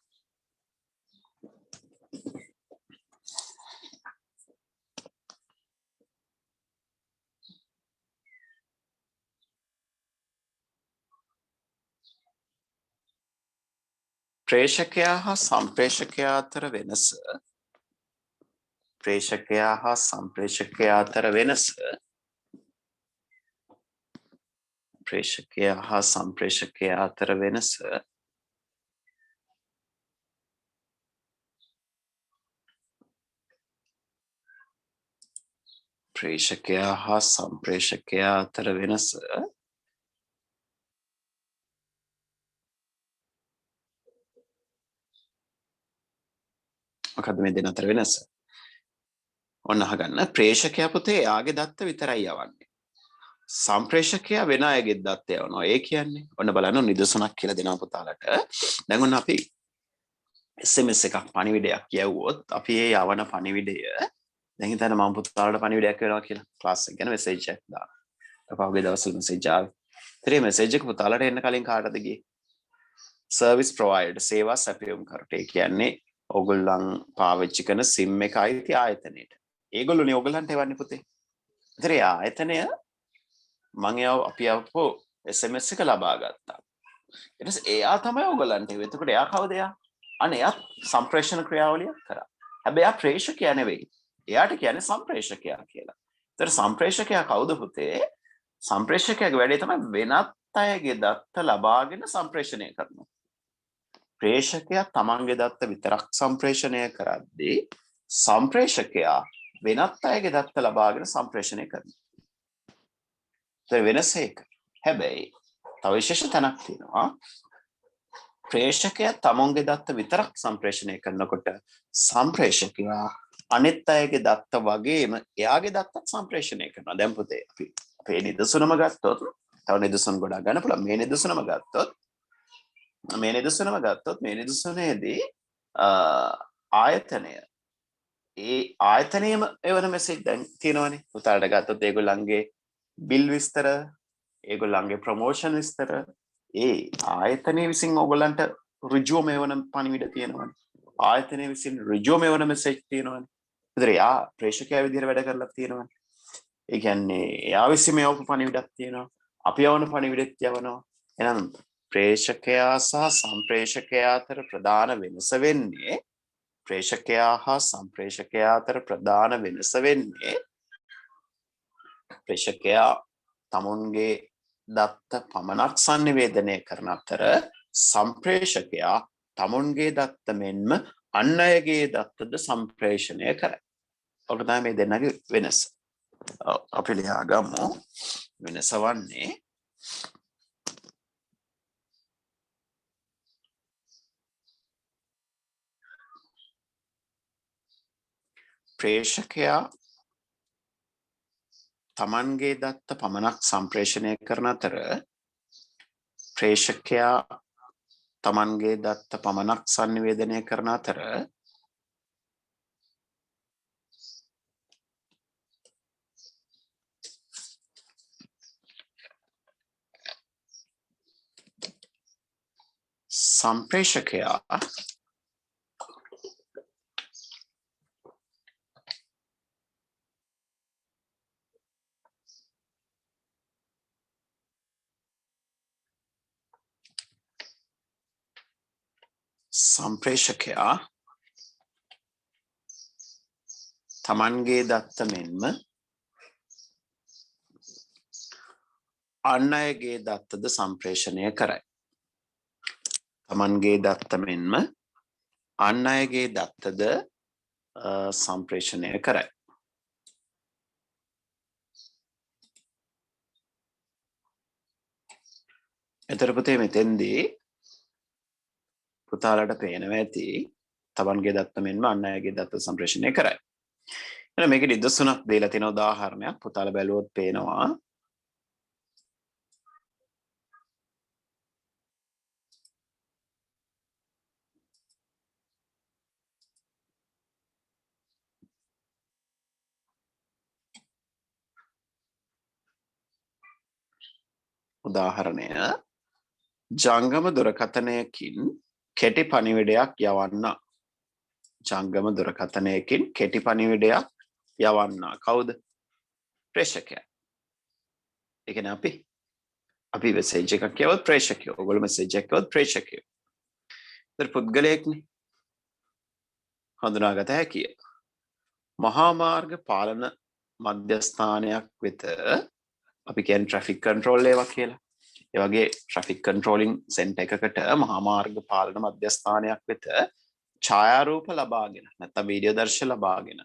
ප්‍රේක්ෂකයා හා සම්ප්‍රේෂකයා අතර වෙනස ප්‍රේක්ෂකයා හා සම්ප්‍රේෂකයා අතර වෙනස ප්‍රේක්ෂකයා හා සම්ප්‍රේෂකයා අතර වෙනස ප්‍රේක්ෂකයා හා සම්ප්‍රේෂකයා අතර වෙනස මොකද්ද මේ දෙන්න අතර වෙනස? ඔන්න අහගන්න. ප්‍රේක්ෂකයා පුතේ එයාගේ දත්ත විතරයි යවන්නේ. සම්ප්‍රේෂකයා වෙන අයගේ දත්ත යවනවා. ඒ කියන්නේ ඔන්න බලන්න නිදසුනක් කියලා දෙනවා පුතාලට. දැන් ඔන්න අපි SMS එකක් පණිවිඩයක් යවුවොත් අපි ඒ යවන පණිවිඩය දැන් හිතන්න මම පුතාලට පණිවිඩයක් වෙනවා කියලා ක්ලාස් එක ගැන මෙසේජ් එකක් දානවා. අපහුගේ දවස්වල මෙසේජ් ආවේ. ඊට මෙසේජ් එක පුතාලට එන්න කලින් කාටද ගියේ? සර්විස් ප්‍රොවයිඩර් සේවා සැපයුම් කරට. ඒ කියන්නේ ඕගොල්ලන් පාවිච්චි කරන සිම් එක අයිති ආයතනයට. ඒගොල්ලෝනේ ඕගොල්ලන්ට එවන්නේ පුතේ. ඉතින් ඒ ආයතනය මම අපි අපෝ SMS එක ලබා ගත්තා. ඊට පස්සේ එයා තමයි ඕගොල්ලන්ට එවෙ. එතකොට එයා කවුද එයා? අනේ එයා සම්ප්‍රේෂණ ක්‍රියාවලිය කරා. හැබැයි එයා ප්‍රේක්ෂකයා නෙවෙයි. එයාට කියන්නේ සම්ප්‍රේෂකයා කියලා. ඒතර සම්ප්‍රේෂකයා කවුද පුතේ? සම්ප්‍රේෂකයාගේ වැඩේ තමයි වෙනත් අයගේ දත්ත ලබාගෙන සම්ප්‍රේෂණය කරනවා. ප්‍රේක්ෂකයා තමන්ගේ දත්ත විතරක් සම්ප්‍රේෂණය කරද්දී සම්ප්‍රේෂකයා වෙනත් අයගේ දත්ත ලබාගෙන සම්ප්‍රේෂණය කරනවා. ඒ වෙනස ඒක. හැබැයි තව විශේෂ තැනක් තියෙනවා. ප්‍රේක්ෂකයා තමන්ගේ දත්ත විතරක් සම්ප්‍රේෂණය කරනකොට සම්ප්‍රේෂකයා අනිත් අයගේ දත්ත වගේම එයාගේ දත්තත් සම්ප්‍රේෂණය කරනවා. දැන් පුතේ අපි අපේ නිදසුනම ගත්තොත් තව නිදසුන ගොඩක් ගන්න පුළුවන්. මේ නිදසුනම ගත්තොත් මේ නිදසුනේදී ආයතනය ඒ ආයතනයේම එවන මෙසේජ් දැන් තියෙනවනේ. පුතාලට ගත්තොත් ඒගොල්ලන්ගේ බිල් විස්තර, ඒගොල්ලන්ගේ ප්‍රොමෝෂන් විස්තර ඒ ආයතනයේ විසින් ඕගොල්ලන්ට ඍජුවම එවන පණිවිඩ තියෙනවනේ. ආයතනයේ විසින් ඍජුවම එවන මෙසේජ් තියෙනවනේ. ඒතර යා ප්‍රේක්ෂකයා විදිහට වැඩ කරලා තියෙනවනේ. ඒ කියන්නේ එයා විසින් යවපු පණිවිඩක් තියෙනවා. අපි යවන පණිවිඩෙත් යවනවා. එහෙනම් ප්‍රේක්ෂකයා සහ සම්ප්‍රේෂකයා අතර ප්‍රධාන වෙනස වෙන්නේ ප්‍රේක්ෂකයා හා සම්ප්‍රේෂකයා අතර ප්‍රධාන වෙනස වෙන්නේ ප්‍රේක්ෂකයා තමුන්ගේ දත්ත පමණක් sannivedanaya කරන අතර සම්ප්‍රේෂකයා තමුන්ගේ දත්ත මෙන්ම අන් අයගේ දත්තද සම්ප්‍රේෂණය කරයි. ඔක තමයි මේ දෙන්නගේ වෙනස. අපි ලියා ගමු. වෙනස වන්නේ ප්‍රේක්ෂකයා තමන්ගේ දත්ත පමණක් සම්ප්‍රේෂණය කරන අතර ප්‍රේක්ෂකයා තමන්ගේ දත්ත පමණක් sannivedanaya කරන අතර සම්ප්‍රේෂකයා සම්ප්‍රේෂකයා තමන්ගේ දත්ත මෙන්ම අන් අයගේ දත්තද සම්ප්‍රේෂණය කරයි. තමන්ගේ දත්ත මෙන්ම අන් අයගේ දත්තද සම්ප්‍රේෂණය කරයි. එතකොට පුතේ මෙතෙන්දී පුතාලට පේනවා ඇති තමන්ගේ දත්ත මෙන්ම අන් අයගේ දත්ත සම්ප්‍රේෂණය කරයි. එහෙනම් මේකේ නිදසුනක් දීලා තියෙන උදාහරණයක් පුතාලා බැලුවොත් පේනවා. උදාහරණය ජංගම දුරකථනයකින් කෙටි පණිවිඩයක් යවන්න. ජංගම දුරකථනයකින් කෙටි පණිවිඩයක් යවන්න. කවුද? ප්‍රේෂකයා. ඒ කියන්නේ අපි මෙසේජ් එකක් යවුවොත් ප්‍රේෂකයෝ. ඔයගොල්ලෝ මෙසේජ් එකක් යවුවොත් ප්‍රේෂකයෝ. ඒතර පුද්ගලයෙක්නේ හඳුනාගත හැකිය. මහා මාර්ග පාලන මධ්‍යස්ථානයක් වෙත අපි කියන්නේ ට්‍රැෆික් කන්ට්‍රෝල් ඒවා කියලා. ඒ වගේ ට්‍රැෆික් කන්ට්‍රෝලින් සෙන්ටර් එකකට මහා මාර්ග පාලන මධ්‍යස්ථානයක් වෙත ඡායාරූප ලබාගෙන නැත්නම් වීඩියෝ දර්ශන ලබාගෙන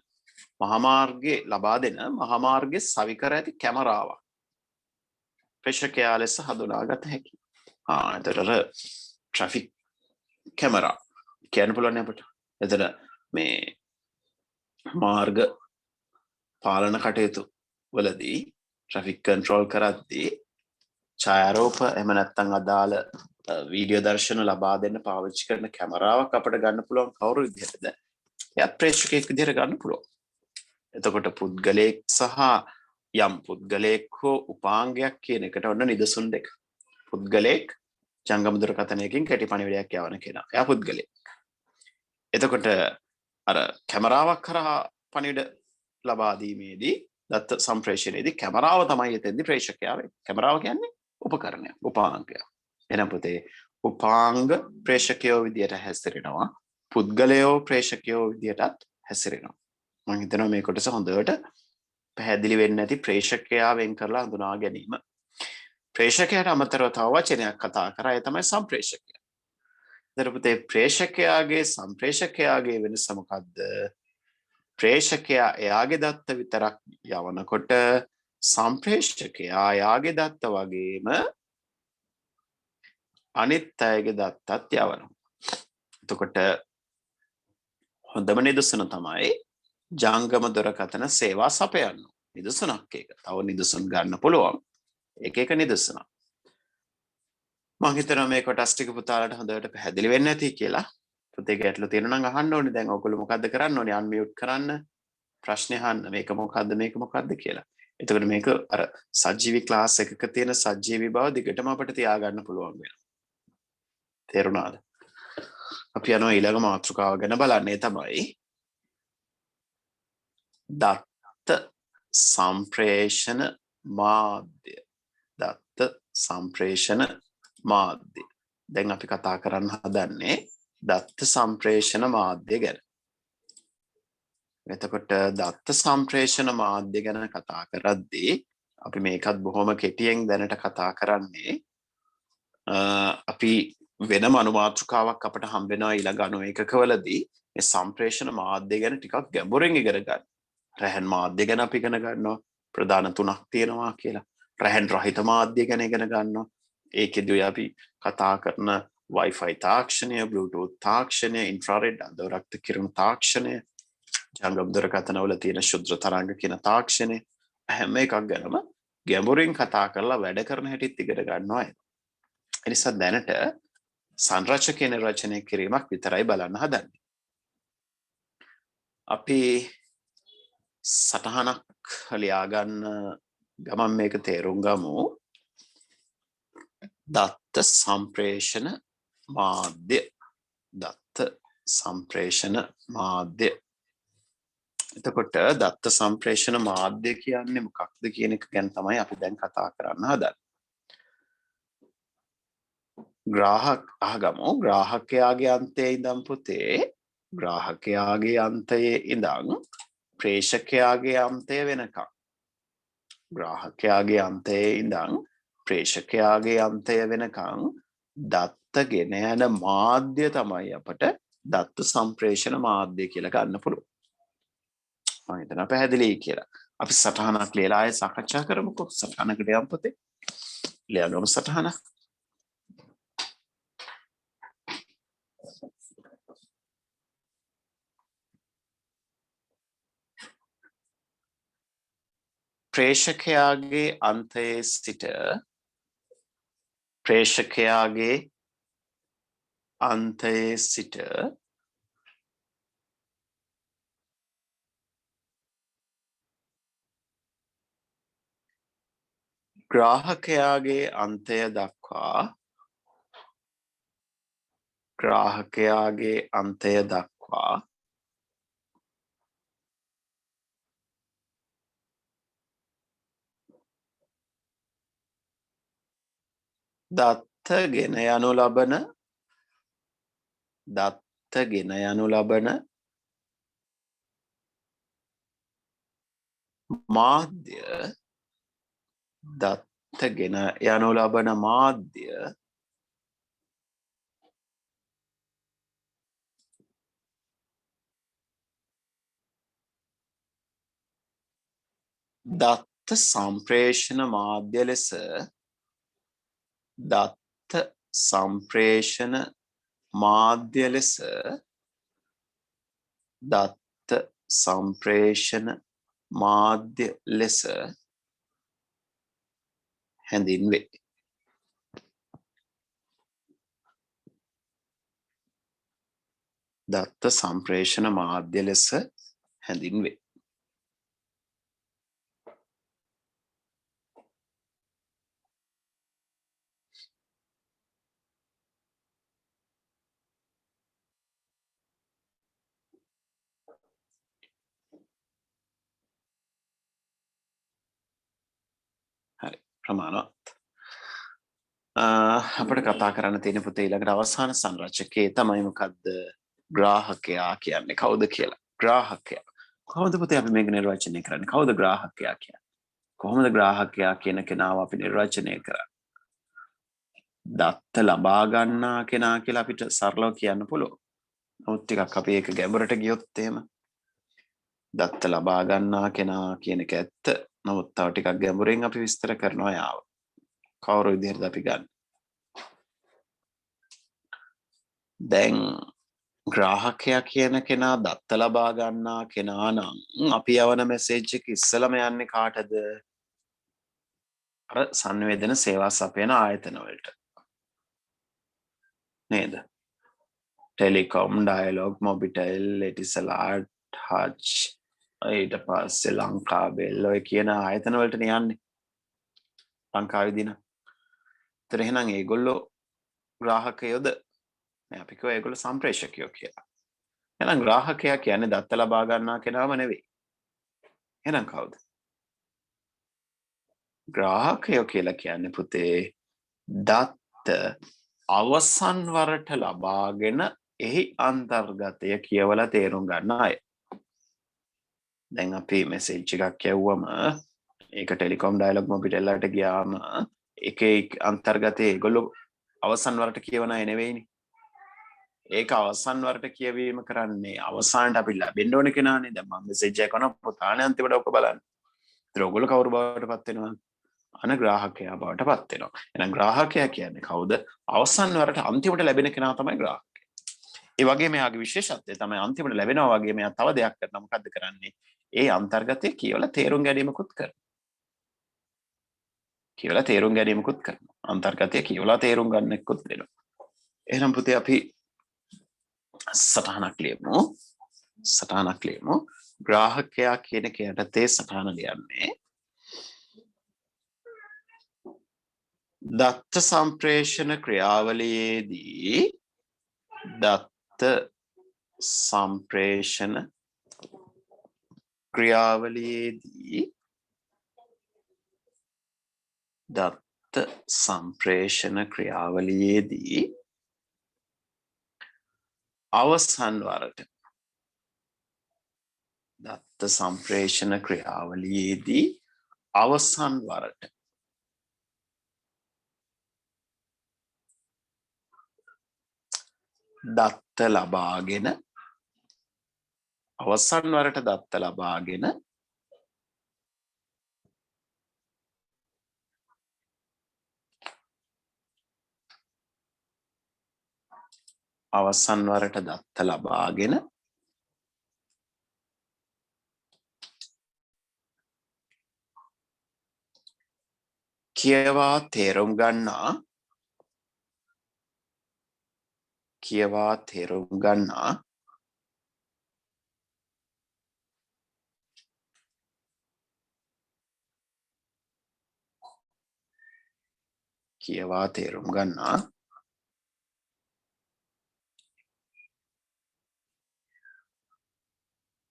මහා මාර්ගයේ ලබා දෙන මහා මාර්ගයේ සවිකර ඇති කැමරාවක් ප්‍රේක්ෂකයා ලෙස හඳුනාගත හැකියි. එතකොට ට්‍රැෆික් කැමරා කියන්න පුළුවන් අපිට. එතන මේ මාර්ග පාලන කටයුතු වලදී ට්‍රැෆික් කන්ට්‍රෝල් කරද්දී ඡායාරූප එහෙම නැත්නම් අදාළ වීඩියෝ දර්ශන ලබා දෙන්න පාවිච්චි කරන කැමරාවක් අපිට ගන්න පුළුවන් කවුරු විදිහටද? එයාත් ප්‍රේක්ෂකයෙක් විදිහට ගන්න පුළුවන්. එතකොට පුද්ගලයෙක් සහ යම් පුද්ගලයෙක් හෝ උපාංගයක් කියන එකට ඔන්න නිදසුන් දෙක. පුද්ගලයෙක් ජංගම දුරකථනයකින් කෙටි පණිවිඩයක් යවන කෙනා. එයා පුද්ගලයෙක්. එතකොට අර කැමරාවක් කරා පණිවිඩ ලබා දීමේදී දත්ත සම්ප්‍රේෂණයේදී කැමරාව තමයි එතෙන්දී ප්‍රේක්ෂකයා වෙන්නේ. කැමරාව කියන්නේ උපකරණයක්, උපාංගයක්. එහෙනම් පුතේ උපාංග ප්‍රේක්ෂකයෝ විදියට හැසිරෙනවා. පුද්ගලයෝ ප්‍රේක්ෂකයෝ විදියටත් හැසිරෙනවා. මම හිතනවා මේ කොටස හොඳට පැහැදිලි වෙන්නේ නැති ප්‍රේක්ෂකයා වෙන් කරලා හඳුනා ගැනීම. ප්‍රේක්ෂකයාට අමතරව තව වචනයක් කතා කරා ඒ තමයි සම්ප්‍රේෂකයා. ඒතර පුතේ ප්‍රේක්ෂකයාගේ සම්ප්‍රේෂකයාගේ වෙනස මොකද්ද? ප්‍රේක්ෂකයා එයාගේ දත්ත විතරක් යවනකොට සම්ප්‍රේෂකයා එයාගේ දත්ත වගේම අනිත් අයගේ දත්තත් යවනවා. එතකොට හොඳම නිදසුන තමයි ජංගම දුරකථන සේවා සපයන්න. නිදසුනක් ඒක. තව නිදසුන් ගන්න පුළුවන්. එක නිදසුනක්. මම හිතනවා මේ කොටස් ටික පුතාලට හොඳට පැහැදිලි වෙන්න ඇති කියලා. පුතේ ගැටලු තියෙනවා නම් අහන්න ඕනේ. දැන් ඔයගොල්ලෝ මොකද්ද කරන්න ඕනේ? අන්මියුට් කරන්න. ප්‍රශ්නේ අහන්න. මේක මොකද්ද කියලා. එතකොට මේක අර සජීවී ක්ලාස් එකක තියෙන සජීවී බව දිගටම අපිට තියාගන්න පුළුවන් වෙනවා. තේරුණාද? අපි යනවා ඊළඟ මාතෘකාව ගැන බලන්නේ තමයි දත්ත සම්ප්‍රේෂණ මාධ්‍ය. දත්ත සම්ප්‍රේෂණ මාධ්‍ය. දැන් අපි කතා කරන්න හදන්නේ දත්ත සම්ප්‍රේෂණ මාධ්‍ය ගැන. එතකොට දත්ත සම්ප්‍රේෂණ මාධ්‍ය ගැන කතා කරද්දී අපි මේකත් බොහොම කෙටියෙන් දැනට කතා කරන්නේ අපි වෙනම අනුමාතෘකාවක් අපිට හම්බ වෙනවා ඊළඟ අණු ඒකකවලදී මේ සම්ප්‍රේෂණ මාධ්‍ය ගැන ටිකක් ගැඹුරින් ඉගෙන ගන්න. රැහන් මාධ්‍ය ගැන අපි ඉගෙන ගන්නවා. ප්‍රධාන තුනක් තියෙනවා කියලා. රැහන් රහිත මාධ්‍ය ගැන ඉගෙන ගන්නවා. ඒකෙදී අපි කතා කරන Wi-Fi තාක්ෂණය, Bluetooth තාක්ෂණය, infrared අදෝරක්ත කිරණ තාක්ෂණය, ජංගම දුරකථනවල තියෙන ශුද්‍ර තරංග කියන තාක්ෂණය හැම එකක් ගැනම ගැඹුරින් කතා කරලා වැඩ කරන හැටිත් ඉගෙන ගන්නවා. ඒ නිසා දැනට සංරචක නිර්වචනය කිරීමක් විතරයි බලන්න හදන්නේ. අපි සටහනක් ලියාගන්න ගමන් මේක තේරුම් ගමු. දත්ත සම්ප්‍රේෂණ මාධ්‍ය. දත්ත සම්ප්‍රේෂණ මාධ්‍ය. එතකොට දත්ත සම්ප්‍රේෂණ මාධ්‍ය කියන්නේ මොකක්ද කියන එක ගැන තමයි අපි දැන් කතා කරන්න හදන්නේ. ග්‍රාහක අහගමු ග්‍රාහකයාගේ අන්තයේ ඉඳන් පුතේ ග්‍රාහකයාගේ අන්තයේ ඉඳන් ප්‍රේෂකයාගේ අන්තය වෙනකම් ග්‍රාහකයාගේ අන්තයේ ඉඳන් ප්‍රේෂකයාගේ අන්තය වෙනකම් දත්ත ගෙන යන මාධ්‍ය තමයි අපට දත්ත සම්ප්‍රේෂණ මාධ්‍ය කියලා ගන්න පුළුවන්. මම හිතනවා පැහැදිලි කියලා. අපි සටහනක් ලියලා ආයෙ සාකච්ඡා කරමුකෝ. සටහනකට යමු පුතේ. ලියගමු සටහන. ප්‍රේෂකයාගේ අන්තයේ සිට ප්‍රේෂකයාගේ අන්තයේ සිට ග්‍රාහකයාගේ අන්තය දක්වා ග්‍රාහකයාගේ අන්තය දක්වා දත්ත ගෙන යනු ලබන මාධ්‍ය දත්ත ගෙන යනු ලබන මාධ්‍ය දත්ත සම්ප්‍රේෂණ මාධ්‍ය ලෙස දත්ත සම්ප්‍රේෂණ මාධ්‍ය ලෙස දත්ත සම්ප්‍රේෂණ මාධ්‍ය ලෙස හැඳින්වේ. දත්ත සම්ප්‍රේෂණ මාධ්‍ය ලෙස හැඳින්වේ. හරි ප්‍රමාණවත්. අපිට කතා කරන්න තියෙන පුතේ ඊළඟට අවසාන සංරචකයේ තමයි මොකද්ද? ග්‍රාහකයා කියන්නේ කවුද කියලා. ග්‍රාහකයා. කොහොමද පුතේ අපි මේක නිර්වචනය කරන්නේ? කවුද ග්‍රාහකයා කියන්නේ? කොහොමද ග්‍රාහකයා කියන කෙනාව අපි නිර්වචනය කරන්නේ? දත්ත ලබා ගන්නා කෙනා කියලා අපිට සරලව කියන්න පුළුවන්. නමුත් ටිකක් අපි ඒක ගැඹුරට ගියොත් එහෙම දත්ත ලබා ගන්නා කෙනා කියන එක ඇත්ත. නමුත් තව ටිකක් ගැඹුරින් අපි විස්තර කරනවා යාව. කවුරු විදිහටද අපි ගන්න? දැන් ග්‍රාහකයා කියන කෙනා දත්ත ලබා ගන්නා කෙනා නම් අපි යවන මෙසේජ් එක ඉස්සලම යන්නේ කාටද? අර සංවේදන සේවා සපයන ආයතන වලට. නේද? Telecom, Dialog, Mobitel, Etisalat, Hutch, ඊට පස්සේ ලංකාබෙල් ඔය කියන ආයතන වලටනේ යන්නේ. ලංකාවේ දින. ඒතර එහෙනම් ඒගොල්ලෝ ග්‍රාහකයෝද? නෑ අපි කියව ඒගොල්ලෝ සම්ප්‍රේෂකයෝ කියලා. එහෙනම් ග්‍රාහකයා කියන්නේ දත්ත ලබා ගන්නා කෙනාම නෙවෙයි. එහෙනම් කවුද? ග්‍රාහකයෝ කියලා කියන්නේ පුතේ දත්ත අවසන් වරට ලබාගෙන එහි අන්තර්ගතය කියවලා තේරුම් ගන්න අය. දැන් අපි මෙසේජ් එකක් යවුවම ඒක ටෙලිකොම් ඩයලොග් මොබිටෙල් වලට ගියාම ඒකේ අන්තර්ගතය ඒගොල්ලෝ අවසන් වරට කියවන අය නෙවෙයිනේ. ඒක අවසන් වරට කියවීම කරන්නේ අවසානට අපි ලැබෙන්න ඕන කෙනානේ. දැන් මම මෙසේජ් එක කරනවා පුතානේ අන්තිමට ඔක බලන්න. ඒතර ඔයගොල්ලෝ කවුරු බවට පත් වෙනවද? ග්‍රාහකයා බවට පත් වෙනවා. එහෙනම් ග්‍රාහකයා කියන්නේ කවුද? අවසන් වරට අන්තිමට ලැබෙන කෙනා තමයි ග්‍රාහකයා. ඒ වගේම එයාගේ විශේෂත්වය තමයි අන්තිමට ලැබෙනවා වගේම එයා තව දෙයක් කරනවා. මොකද්ද කරන්නේ? ඒ අන්තර්ගතය කියවලා තේරුම් ගැනීමකුත් කරනවා. කියවලා තේරුම් ගැනීමකුත් කරනවා. අන්තර්ගතය කියවලා තේරුම් ගන්නෙකුත් වෙනවා. එහෙනම් පුතේ අපි සටහනක් ලියමු. ග්‍රාහකයා කියන කයටතේ සටහන ලියන්නේ දත්ත සම්ප්‍රේෂණ ක්‍රියාවලියේදී දත්ත සම්ප්‍රේෂණ ක්‍රියාවලියේදී දත්ත සම්ප්‍රේෂණ ක්‍රියාවලියේදී අවසන් වරට දත්ත සම්ප්‍රේෂණ ක්‍රියාවලියේදී අවසන් වරට දත්ත ලබාගෙන අවසන් වරට දත්ත ලබාගෙන අවසන් වරට දත්ත ලබාගෙන කියවා තේරුම් ගන්නා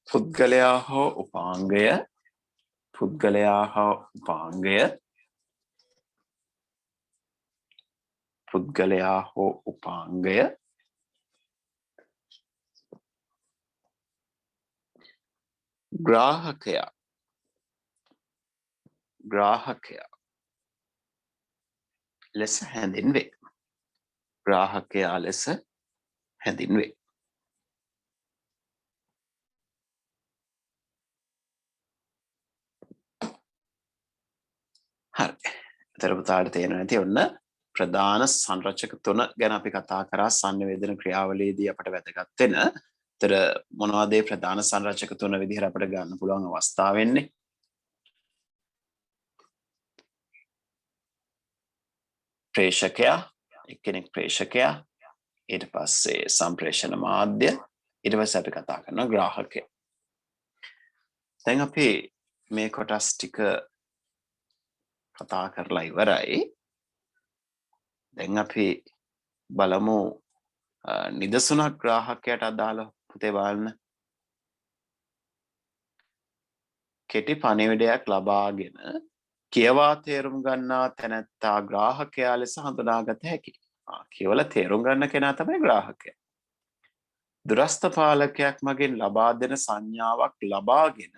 පුද්ගලයා හෝ උපාංගය ග්‍රාහකයා ලෙස හැඳින්වේ. හරි. එතකොට පුතාට තේරෙනවා ඇති ඔන්න ප්‍රධාන සංරචක තුන ගැන අපි කතා කරා සංනිවේදන ක්‍රියාවලියේදී අපට වැදගත් වෙන. ඒතර මොනවද මේ ප්‍රධාන සංරචක තුන විදිහට අපිට ගන්න පුළුවන් අවස්ථාව වෙන්නේ? ප්‍රේෂකයා, එක්කෙනෙක් ප්‍රේෂකයා, ඊට පස්සේ සම්ප්‍රේෂණ මාධ්‍ය, ඊට පස්සේ අපි කතා කරනවා ග්‍රාහකයා. දැන් අපි මේ කොටස් ටික කතා කරලා ඉවරයි. දැන් අපි බලමු නිදසුනක් ග්‍රාහකයාට අදාළ පුතේ බලන්න. කෙටි පණිවිඩයක් ලබාගෙන කියවා තේරුම් ගන්නා තැනැත්තා ග්‍රාහකයා ලෙස හඳුනාගත හැකියි. කියවලා තේරුම් ගන්න කෙනා තමයි ග්‍රාහකයා. දුරස්ථ පාලකයක් මගින් ලබා දෙන සංඥාවක් ලබාගෙන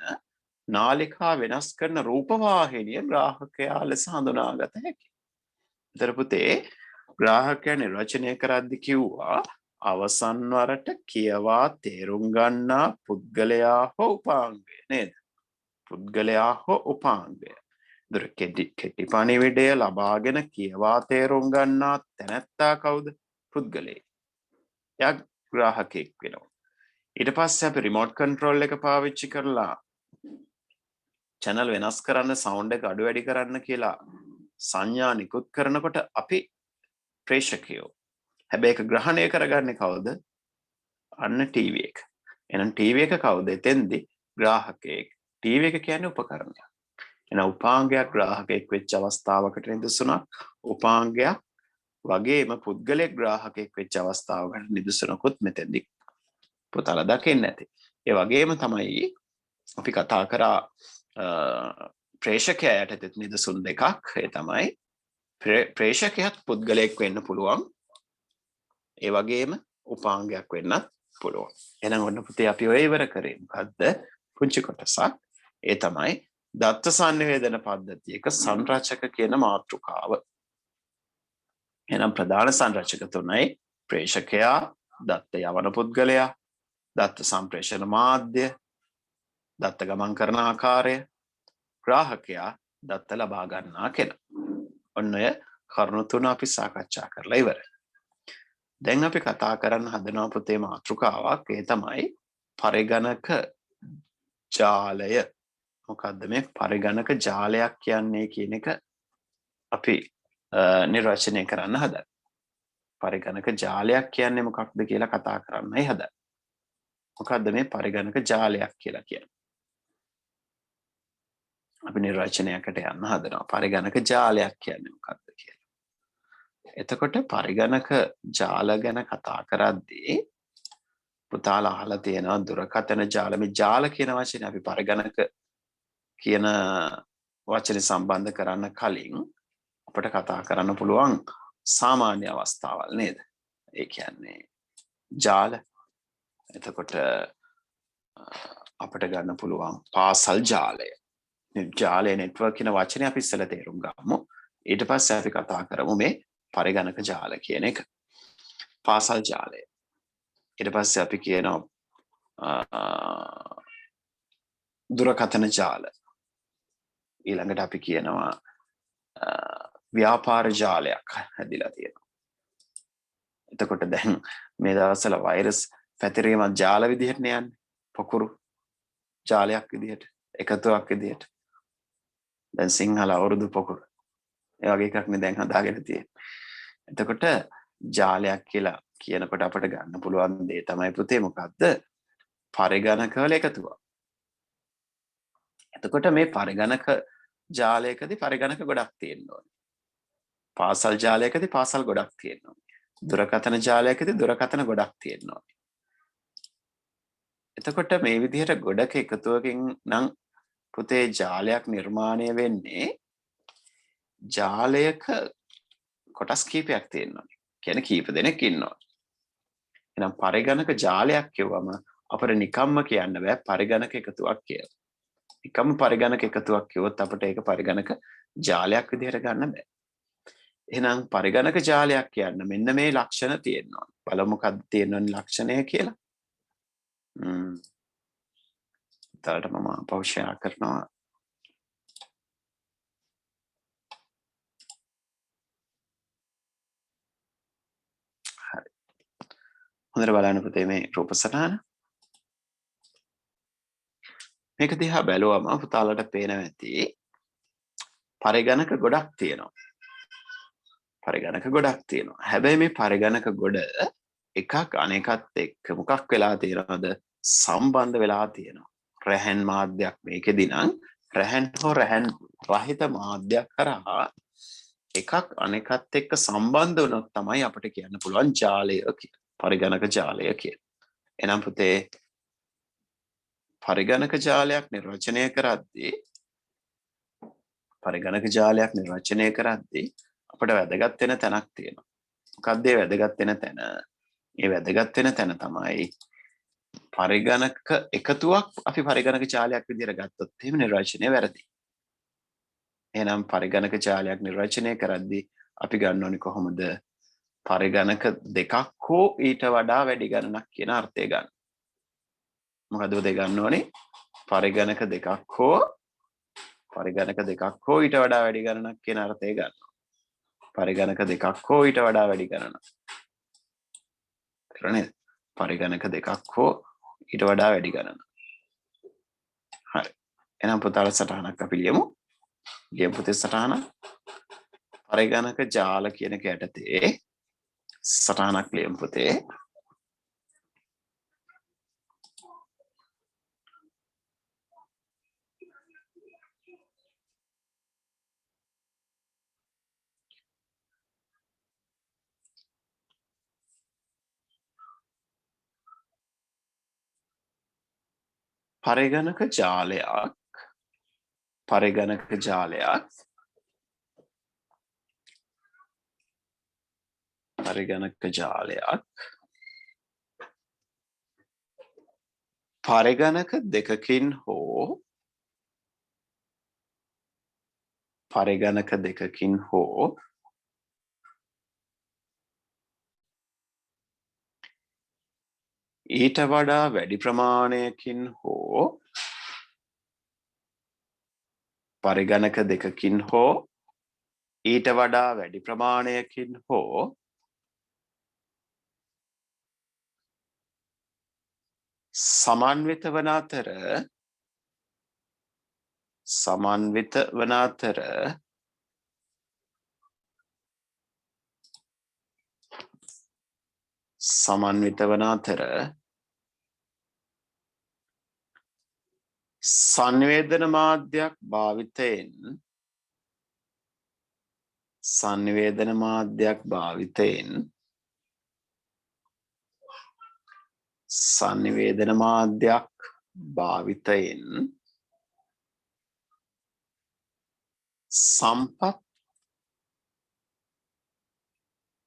නාලිකා වෙනස් කරන රූපවාහිනිය ග්‍රාහකයා ලෙස හඳුනාගත හැකියි. ඊතර පුතේ ග්‍රාහකයා නිර්වචනය කරද්දී කිව්වා අවසන් වරට කියවා තේරුම් ගන්නා පුද්ගලයා හෝ උපාංගය නේද? පුද්ගලයා හෝ උපාංගය. දුර කෙටි පණිවිඩය ලබාගෙන කියවා තේරුම් ගන්නා තැනැත්තා කවුද? පුද්ගලයෙක්. එයා ග්‍රාහකයෙක් වෙනවා. ඊට පස්සේ අපි රිමෝට් කන්ට්‍රෝල් එක පාවිච්චි කරලා channel වෙනස් කරන්න, sound එක අඩු වැඩි කරන්න කියලා සංඥා නිකුත් කරනකොට අපි ප්‍රේෂකයෝ. හැබැයි ඒක ග්‍රහණය කරගන්නේ කවුද? අන්න TV එක. එහෙනම් TV එක කවුද? එතෙන්දී ග්‍රාහකයෙක්. TV එක කියන්නේ උපකරණයක්. එහෙනම් උපාංගයක් ග්‍රාහකයෙක් වෙච්ච අවස්ථාවකට නිදසුනක්, උපාංගයක් වගේම පුද්ගලයෙක් ග්‍රාහකයෙක් වෙච්ච අවස්ථාවකට නිදසුනකුත් මෙතෙන්දී පුතාලා දකින්න ඇති. ඒ වගේම තමයි අපි කතා කරා ප්‍රේෂකයා යටතේ නිදසුන් දෙකක්. ඒ තමයි ප්‍රේෂකයාත් පුද්ගලයෙක් වෙන්න පුළුවන්. ඒ වගේම උපාංගයක් වෙන්නත් පුළුවන්. එහෙනම් ඔන්න පුතේ අපි ඔය ඉවර කරේ මොකද්ද? පුංචි කොටසක්. ඒ තමයි දත්ත සංනිවේදන පද්ධතියක සංරචක කියන මාතෘකාව. එහෙනම් ප්‍රධාන සංරචක තුනයි ප්‍රේෂකයා, දත්ත යවන පුද්ගලයා, දත්ත සම්ප්‍රේෂණ මාධ්‍ය, දත්ත ගමන් කරන ආකාරය, ග්‍රාහකයා, දත්ත ලබා ගන්නා කෙනා. ඔන්න ඔය කරුණු තුන අපි සාකච්ඡා කරලා ඉවරයි. දැන් අපි කතා කරන්න හදනවා පුතේ මාතෘකාවක්. ඒ තමයි පරිගණක ජාලය. මොකද්ද මේ පරිගණක ජාලයක් කියන්නේ කියන එක අපි නිර්වචනය කරන්න හදන්නේ. පරිගණක ජාලයක් කියන්නේ මොකක්ද කියලා කතා කරන්නයි හදන්නේ. මොකද්ද මේ පරිගණක ජාලයක් කියලා කියන්නේ? අපි නිර්වචනයකට යන්න හදනවා. පරිගණක ජාලයක් කියන්නේ මොකක්ද කියලා. එතකොට පරිගණක ජාල ගැන කතා කරද්දී පුතාලා අහලා තියෙනවා දුරකථන ජාල. මේ ජාල කියන වචනේ අපි පරිගණක කියන වචනේ සම්බන්ධ කරන්න කලින් අපට කතා කරන්න පුළුවන් සාමාන්‍ය අවස්ථාවල් නේද? ඒ කියන්නේ ජාල. එතකොට අපට ගන්න පුළුවන් පාසල් ජාලය. ජාලය නෙට්වර්ක් කියන වචනේ අපි ඉස්සෙල්ලා තේරුම් ගමු. ඊට පස්සේ අපි කතා කරමු මේ පරිගණක ජාල කියන එක. පාසල් ජාලය. ඊට පස්සේ අපි කියනවා දුරකථන ජාල. ඊළඟට අපි කියනවා ව්‍යාපාර ජාලයක් හැදිලා තියෙනවා. එතකොට දැන් මේ දවස්වල වෛරස් පැතිරීමක් ජාල විදිහට යන්නේ. පොකුරු ජාලයක් විදිහට, එකතුවක් විදිහට. දැන් සිංහල අවුරුදු පොකුරු. ඒ වගේ එකක් නේ දැන් හදාගෙන තියෙන්නේ. එතකොට ජාලයක් කියලා කියනකොට අපිට ගන්න පුළුවන් දේ තමයි පුතේ මොකද්ද? පරිගණක වල එකතුවක්. එතකොට මේ පරිගණක ජාලයකදී පරිගණක ගොඩක් තියෙන්න ඕනේ. පාසල් ජාලයකදී පාසල් ගොඩක් තියෙන්න ඕනේ. දුරකථන ජාලයකදී දුරකථන ගොඩක් තියෙන්න ඕනේ. එතකොට මේ විදිහට ගොඩක එකතුවකින් නම් පුතේ ජාලයක් නිර්මාණය වෙන්නේ ජාලයක කොටස් කීපයක් තියෙන්න ඕනේ. කියන්නේ කීප දෙනෙක් ඉන්නවා. එහෙනම් පරිගණක ජාලයක් කියවම අපිට නිකම්ම කියන්න බෑ පරිගණක එකතුවක් කියලා. නිකම්ම පරිගණක එකතුවක් කිව්වොත් අපිට ඒක පරිගණක ජාලයක් විදිහට ගන්න බෑ. එහෙනම් පරිගණක ජාලයක් කියන්න මෙන්න මේ ලක්ෂණ තියෙනවා. බලමු මොකක්ද තියෙනවනේ ලක්ෂණය කියලා. ඊට මම පෞෂයා කරනවා. හරි. හොඳට බලන්න පුතේ මේ රූප සටහන. මේක දිහා බැලුවම පුතාලට පේනවා ඇති පරිගණක ගොඩක් තියෙනවා. පරිගණක ගොඩක් තියෙනවා. හැබැයි මේ පරිගණක ගොඩ එකක් අනෙකත් එක්ක මොකක් වෙලා තියෙනවද? සම්බන්ධ වෙලා තියෙනවා. රැහැන් මාධ්‍යයක් මේකෙදී නම් රැහැන් හෝ රැහැන් රහිත මාධ්‍යයක් කරා එකක් අනෙකත් එක්ක සම්බන්ධ වුණොත් තමයි අපිට කියන්න පුළුවන් ජාලය කියලා. පරිගණක ජාලය කියලා. එහෙනම් පුතේ පරිගණක ජාලයක් නිර්වචනය කරද්දී අපිට වැදගත් වෙන තැනක් තියෙනවා. මොකක්ද ඒ වැදගත් වෙන තැන? ඒ වැදගත් වෙන තැන තමයි පරිගණක එකතුවක් අපි පරිගණක ජාලයක් විදිහට ගත්තොත් එහෙම නිර්වචනය වැරදි. එහෙනම් පරිගණක ජාලයක් නිර්වචනය කරද්දී අපි ගන්න ඕනේ කොහොමද? පරිගණක දෙකක් හෝ ඊට වඩා වැඩි ගණනක් කියන අර්ථය ගන්න. මොකද උදේ ගන්න ඕනේ? පරිගණක දෙකක් හෝ ඊට වඩා වැඩි ගණනක් කියන අර්ථය ගන්න. පරිගණක දෙකක් හෝ ඊට වඩා වැඩි ගණනක්. නේද? පරිගණක දෙකක් හෝ ඊට වඩා වැඩි ගණනක්. හරි. එහෙනම් පුතාලා සටහනක් අපි ලියමු. ලියමු පුතේ සටහන. පරිගණක ජාල කියන එක යටතේ සටහනක් ලියමු පුතේ. පරිගණක ජාලයක් පරිගණක දෙකකින් හෝ ඊට වඩා වැඩි ප්‍රමාණයකින් හෝ පරිගණක දෙකකින් හෝ ඊට වඩා වැඩි ප්‍රමාණයකින් හෝ සමන්විත වන අතර සංවේදන මාධ්‍යයක් භාවිතයෙන් සම්පත්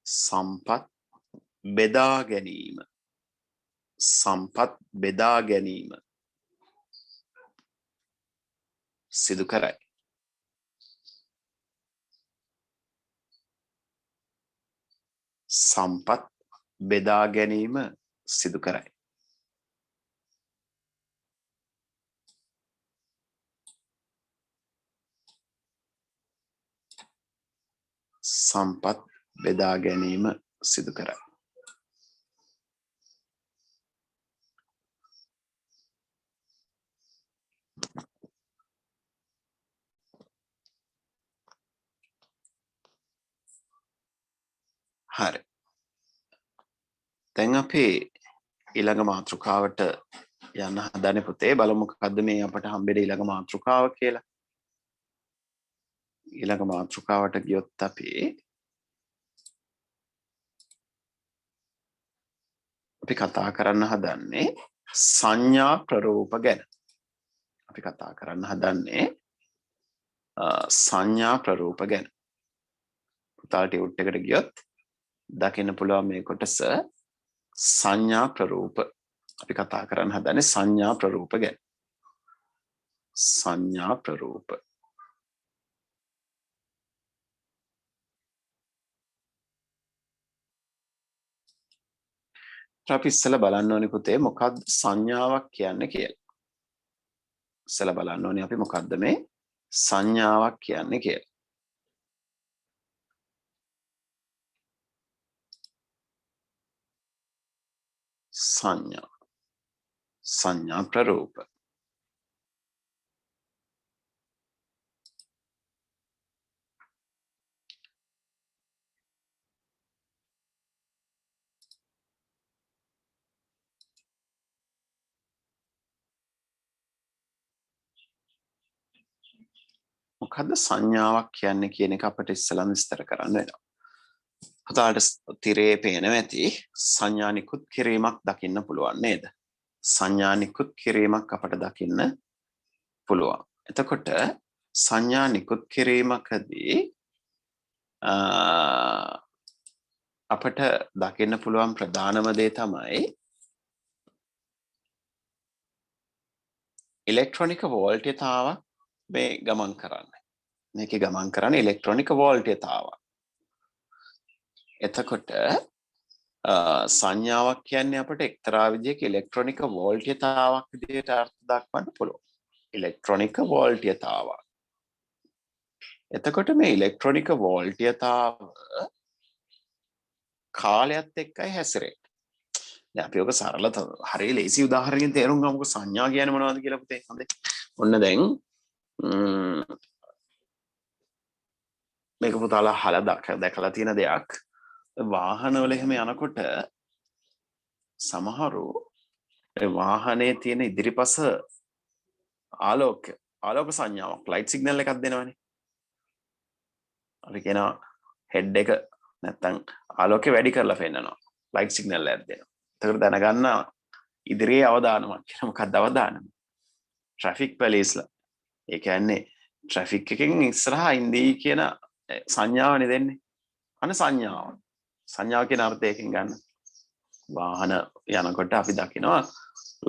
සම්පත් බෙදා ගැනීම. සම්පත් බෙදා ගැනීම සිදු කරයි. සම්පත් බෙදා ගැනීම සිදු කරයි. සම්පත් බෙදා ගැනීම සිදු කරයි. හරි. දැන් අපි ඊළඟ මාතෘකාවට යන්න හදන්නේ පුතේ. බලමු මොකද්ද මේ අපට හම්බෙන්නේ ඊළඟ මාතෘකාව කියලා. ඊළඟ මාතෘකාවට ගියොත් අපි කතා කරන්න හදන්නේ සංඥා ප්‍රරූප ගැන. අපි කතා කරන්න හදන්නේ සංඥා ප්‍රරූප ගැන. පුතාට ටියුට් එකට ගියොත් දකින්න පුළුවන් මේ කොටස සංඥා ප්‍රරූප. අපි කතා කරන්න හදන්නේ සංඥා ප්‍රරූප ගැන. සංඥා ප්‍රරූප. අපි ඉස්සෙල්ලා බලන්න ඕනේ පුතේ මොකක්ද සංඥාවක් කියන්නේ කියලා. ඉස්සෙල්ලා බලන්න ඕනේ අපි මොකක්ද මේ සංඥාවක් කියන්නේ කියලා. සංඥා. සංඥා ප්‍රරූප. මොකද්ද සංඥාවක් කියන්නේ කියන එක අපිට ඉස්සෙල්ලාම විස්තර කරන්න වෙනවා. පුතාට තිරේ පේනවා ඇති සංඥා නිකුත් කිරීමක් දකින්න පුළුවන් නේද? සංඥා නිකුත් කිරීමක් අපට දකින්න පුළුවන්. එතකොට සංඥා නිකුත් කිරීමකදී අපට දකින්න පුළුවන් ප්‍රධානම දේ තමයි ඉලෙක්ට්‍රොනික වෝල්ටේජතාවක් මේ ගමන් කරන්නේ. මේකේ ගමන් කරන්නේ ඉලෙක්ට්‍රොනික වෝල්ටේජතාවක්. එතකොට සංඥාවක් කියන්නේ අපට එක්තරා විදිහක ඉලෙක්ට්‍රොනික වෝල්ටේජතාවක් විදිහට අර්ථ දක්වන්න පුළුවන්. ඉලෙක්ට්‍රොනික වෝල්ටේජතාවක්. එතකොට මේ ඉලෙක්ට්‍රොනික වෝල්ටේජතාව කාලයත් එක්කයි හැසිරෙන්නේ. දැන් අපි ඔක සරල හරිය ලේසි උදාහරණයකින් තේරුම් ගමුකෝ සංඥා කියන්නේ මොනවද කියලා පුතේ. හොඳයි. ඔන්න දැන් මේක පුතාලා අහලා දැකලා තියෙන දෙයක්. වාහනවල එහෙම යනකොට සමහරු වාහනේ තියෙන ඉදිරිපස ආලෝක සංඥාවක් ලයිට් සිග්නල් එකක් දෙනවනේ. අපි කියනවා හෙඩ් එක නැත්තම් ආලෝකය වැඩි කරලා පෙන්නනවා. ලයිට් සිග්නල් එකක් දෙනවා. එතකොට දැනගන්න ඉදිරියේ අවදානමක් කියලා. මොකක්ද අවදානම? ට්‍රැෆික් පොලිස්ලා. ඒ කියන්නේ ට්‍රැෆික් එකෙන් ඉස්සරහා ඉඳී කියන සංඥාවනේ දෙන්නේ. අන සංඥාව. සංඥාව කියන අර්ථයකින් ගන්න. වාහන යනකොට අපි දකිනවා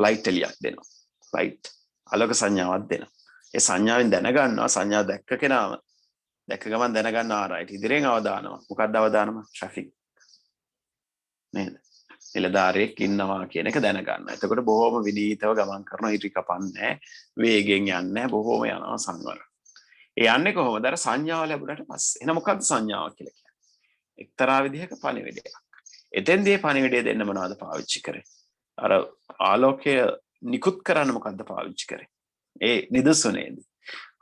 ලයිට් එලියක් දෙනවා. ලයිට් ආලෝක සංඥාවක් දෙනවා. ඒ සංඥාවෙන් දැනගන්නවා සංඥාව දැක්ක කෙනාම දැක්ක ගමන් දැනගන්නවා රයිට් ඉදිරියෙන් අවදානම. මොකක්ද අවදානම? ට්‍රැෆික්. නේද? නිලධාරියෙක් ඉන්නවා කියන එක දැනගන්න. එතකොට බොහොම විනීතව ගමන් කරනවා. ඉරි කපන්නේ වේගෙන් යන්නේ බොහොම යනවා සංවර. ඒ යන්නේ කොහොමද? අර සංඥාව ලැබුණාට පස්සේ. එහෙනම් මොකක්ද සංඥාව කියලා කියන්නේ? එක්තරා විදිහක පණිවිඩයක්. එතෙන්දී පණිවිඩය දෙන්න මොනවද පාවිච්චි කරේ? අර ආලෝකය නිකුත් කරන්න මොකද්ද පාවිච්චි කරේ? ඒ නිදසුනේදී.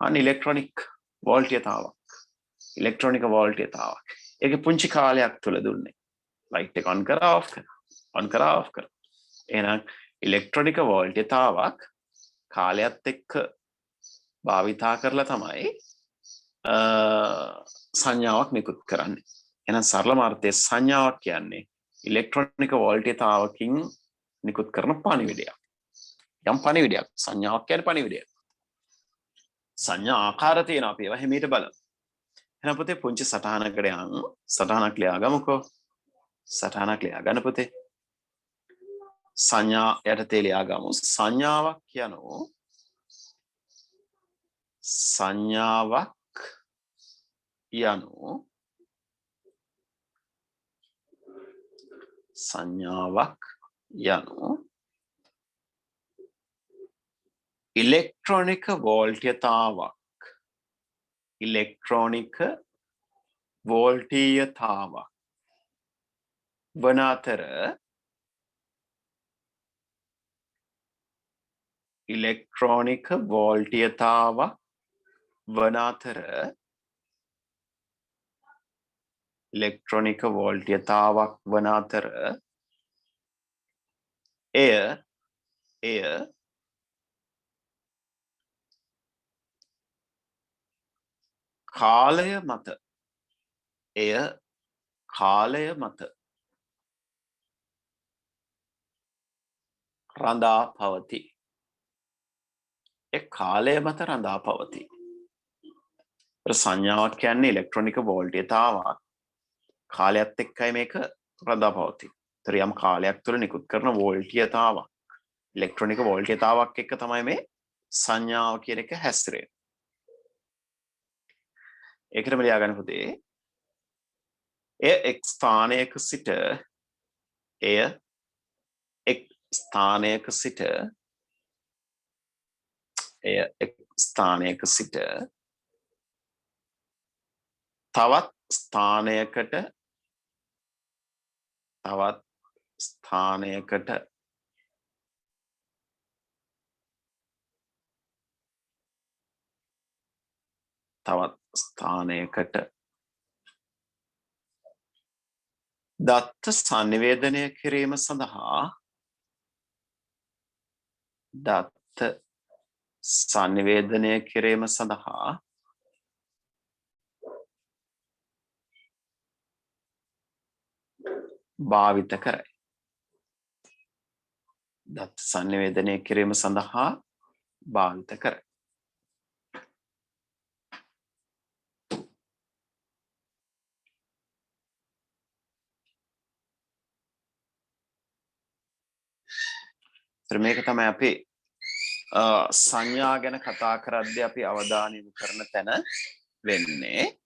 අන්න ඉලෙක්ට්‍රොනික වෝල්ටේජතාවක්. ඉලෙක්ට්‍රොනික වෝල්ටේජතාවක්. ඒකේ පුංචි කාලයක් තුල දුන්නේ. ලයිට් එක ඔන් කරා ඔෆ් කරා. ඔන් කරා ඔෆ් කරා. එහෙනම් ඉලෙක්ට්‍රොනික වෝල්ටේජතාවක් කාලයත් එක්ක භාවිතා කරලා තමයි සංඥාවක් නිකුත් කරන්නේ. එහෙනම් සරලම අර්ථයේ සංඥාවක් කියන්නේ ඉලෙක්ට්‍රොනික වෝල්ටේජතාවකින් නිකුත් කරන පණිවිඩයක්. යම් පණිවිඩයක් සංඥාවක් කියන්නේ පණිවිඩයක්. සංඥා ආකාර තියෙනවා අපි ඒවා හිමීට බලමු. එහෙනම් පුතේ පුංචි සටහනකට යන් සටහනක් ලියාගමුකෝ. සටහනක් ලියා ගන්න පුතේ. සංඥා යටතේ ලියා ගමු. සංඥාවක් කියනෝ සංඥාවක් යනු ඉලෙක්ට්‍රොනික වෝල්ටීයතාවක් වන අතර එය කාලය මත රඳා පවතී. සංඥාවක් කියන්නේ ඉලෙක්ට්‍රොනික වෝල්ටීයතාවක් කාලයත් එක්කයි මේක රඳා පවතී. ඒතර යම් කාලයක් තුළ නිකුත් කරන වෝල්ටීයතාවක් ඉලෙක්ට්‍රොනික වෝල්ටීයතාවක් එක්ක තමයි මේ සංඥාව කියන එක හැසිරෙන්නේ. ඒකටම ලියා ගන්න පුතේ. එය එක් ස්ථානයක සිට තවත් ස්ථානයකට දත්ත සංනිවේදනය කිරීම සඳහා භාවිත කරයි. මේක තමයි අපි සංඥා ගැන කතා කරද්දී අපි අවධානය යොමු කරන තැන වෙන්නේ.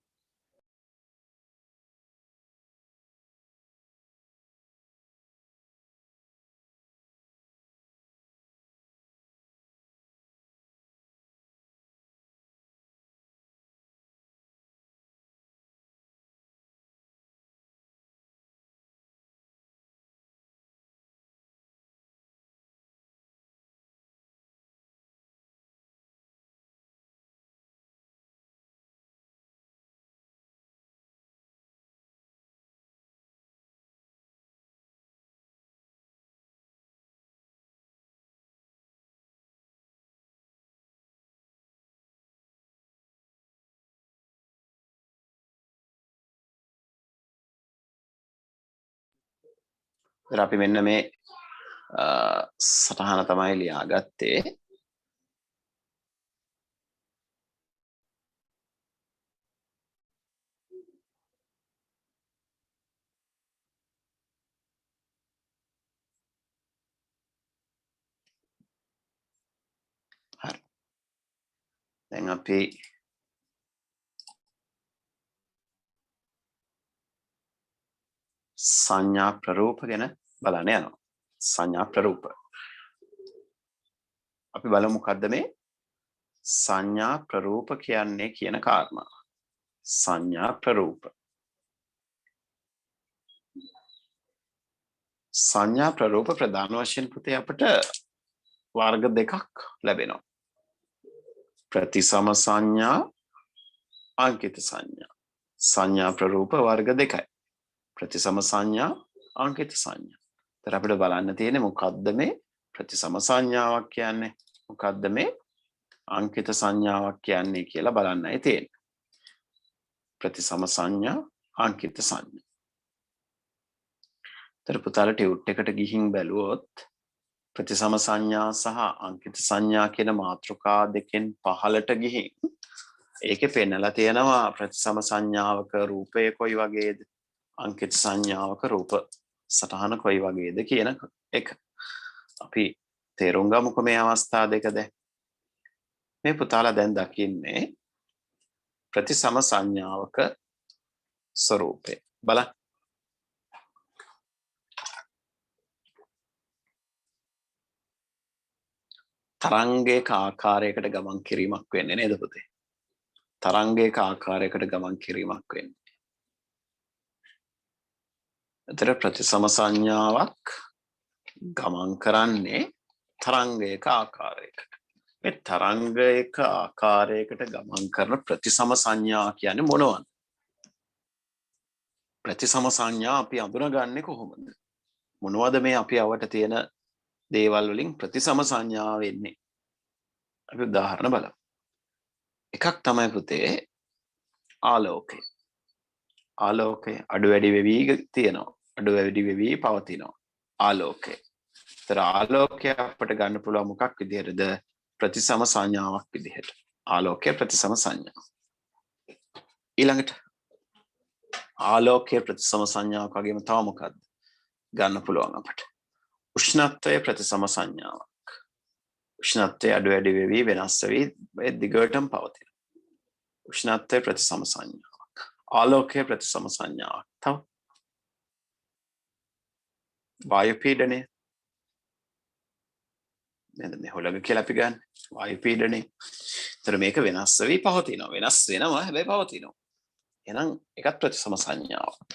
අපි මෙන්න මේ සටහන තමයි ලියාගත්තේ. හරි. දැන් අපි සංඥා ප්‍රරූප ගැන බලන්න යනවා. සංඥා ප්‍රරූප. අපි බලමු මොකද්ද මේ සංඥා ප්‍රරූප කියන්නේ කියන කාරණා. සංඥා ප්‍රරූප. සංඥා ප්‍රරූප ප්‍රධාන වශයෙන් පුතේ අපිට වර්ග දෙකක් ලැබෙනවා. ප්‍රතිසම සංඥා, අංකිත සංඥා. සංඥා ප්‍රරූප වර්ග දෙකයි. ප්‍රතිසම සංඥා, අංකිත සංඥා. ඒතර අපිට බලන්න තියෙන්නේ මොකද්ද මේ ප්‍රතිසම සංඥාවක් කියන්නේ? මොකද්ද මේ අංකිත සංඥාවක් කියන්නේ කියලා බලන්නයි තියෙන්නේ. ප්‍රතිසම සංඥා, අංකිත සංඥා. ඒතර පුතාලා ටියුට් එකට ගිහින් බැලුවොත් ප්‍රතිසම සංඥා සහ අංකිත සංඥා කියන මාතෘකා දෙකෙන් පහළට ගිහින් ඒකේ පෙන්නලා තියෙනවා ප්‍රතිසම සංඥාවක රූපය කොයි වගේද? අංකිත සංඥාවක රූප සටහන කොයි වගේද කියන එක අපි තේරුම් ගමුකෝ මේ අවස්ථා දෙක දැන්. මේ පුතාලා දැන් දකින්නේ ප්‍රතිසම සංඥාවක ස්වરૂපය. බලන්න. තරංගයක ආකාරයකට ගමන් කිරීමක් වෙන්නේ නේද පුතේ? තරංගයක ආකාරයකට ගමන් කිරීමක් වෙන්නේ. එතන ප්‍රතිසම සංඥාවක් ගමන් කරන්නේ තරංගයක ආකාරයකට. මේ තරංගයක ආකාරයකට ගමන් කරන ප්‍රතිසම සංඥා කියන්නේ මොනවද? ප්‍රතිසම සංඥා අපි අඳුනගන්නේ කොහොමද? මොනවද මේ අපි අවට තියෙන දේවල් වලින් ප්‍රතිසම සංඥා වෙන්නේ? අපි උදාහරණ බලමු. එකක් තමයි පුතේ ආලෝකය. ආලෝකය අඩු වැඩි වෙවි තියෙනවා. අඩු වැඩි වෙවි පවතිනවා. ආලෝකය. ඒතර ආලෝකය අපිට ගන්න පුළුවන් මොකක් විදිහටද? ප්‍රතිසම සංඥාවක් විදිහට. ආලෝකය ප්‍රතිසම සංඥාව. ඊළඟට ආලෝකයේ ප්‍රතිසම සංඥාවක් වගේම තව මොකක්ද ගන්න පුළුවන් අපට? උෂ්ණත්වයේ ප්‍රතිසම සංඥාවක්. උෂ්ණත්වයේ අඩු වැඩි වෙවි වෙනස් වෙවි ඒ දිගටම පවතින. උෂ්ණත්වයේ ප්‍රතිසම සංඥාවක්. ආලෝකයේ ප්‍රතිසම සංඥාවක්. තව වායු පීඩනය. නේද මේ හොලඟ කියලා අපි ගන්න. වායු පීඩනය. ඒතර මේක වෙනස් වෙවි පවතිනවා. වෙනස් වෙනවා හැබැයි පවතිනවා. එහෙනම් ඒකත් ප්‍රතිසම සංඥාවක්.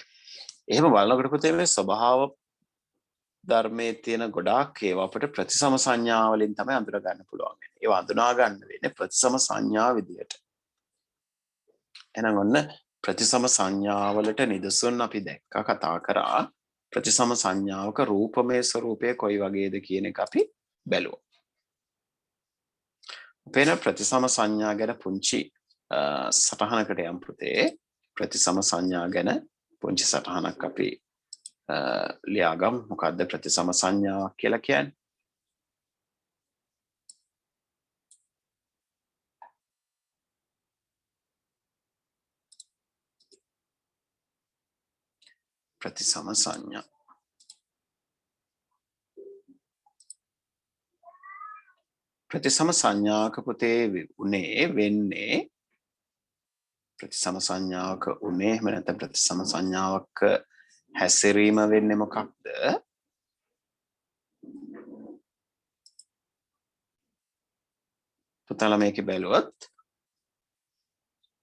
එහෙම බලනකොට පුතේ මේ ස්වභාව ධර්මයේ තියෙන ගොඩාක් ඒවා අපිට ප්‍රතිසම සංඥා වලින් තමයි අඳුර ගන්න පුළුවන්. ඒවා අඳුනා ගන්න වෙන්නේ ප්‍රතිසම සංඥා විදියට. එහෙනම් ඔන්න ප්‍රතිසම සංඥාවලට නිදසුන් අපි දැක්කා කතා කරා. ප්‍රතිසම සංඥාවක රූපමය ස්වરૂපය කොයි වගේද කියන එක අපි බැලුවා. වෙන ප්‍රතිසම සංඥා ගැන පුංචි සටහනකට යම් පුතේ. ප්‍රතිසම සංඥා ගැන පුංචි සටහනක් අපි ලියාගමු. මොකද්ද ප්‍රතිසම සංඥාවක් කියලා කියන්නේ? ප්‍රතිසම සංඥා. ප්‍රතිසම සංඥාවක පුතේ උනේ වෙන්නේ ප්‍රතිසම සංඥාවක උනේ එහෙම නැත්නම් ප්‍රතිසම සංඥාවක හැසිරීම වෙන්නේ මොකක්ද? පුතාලා මේක බැලුවොත්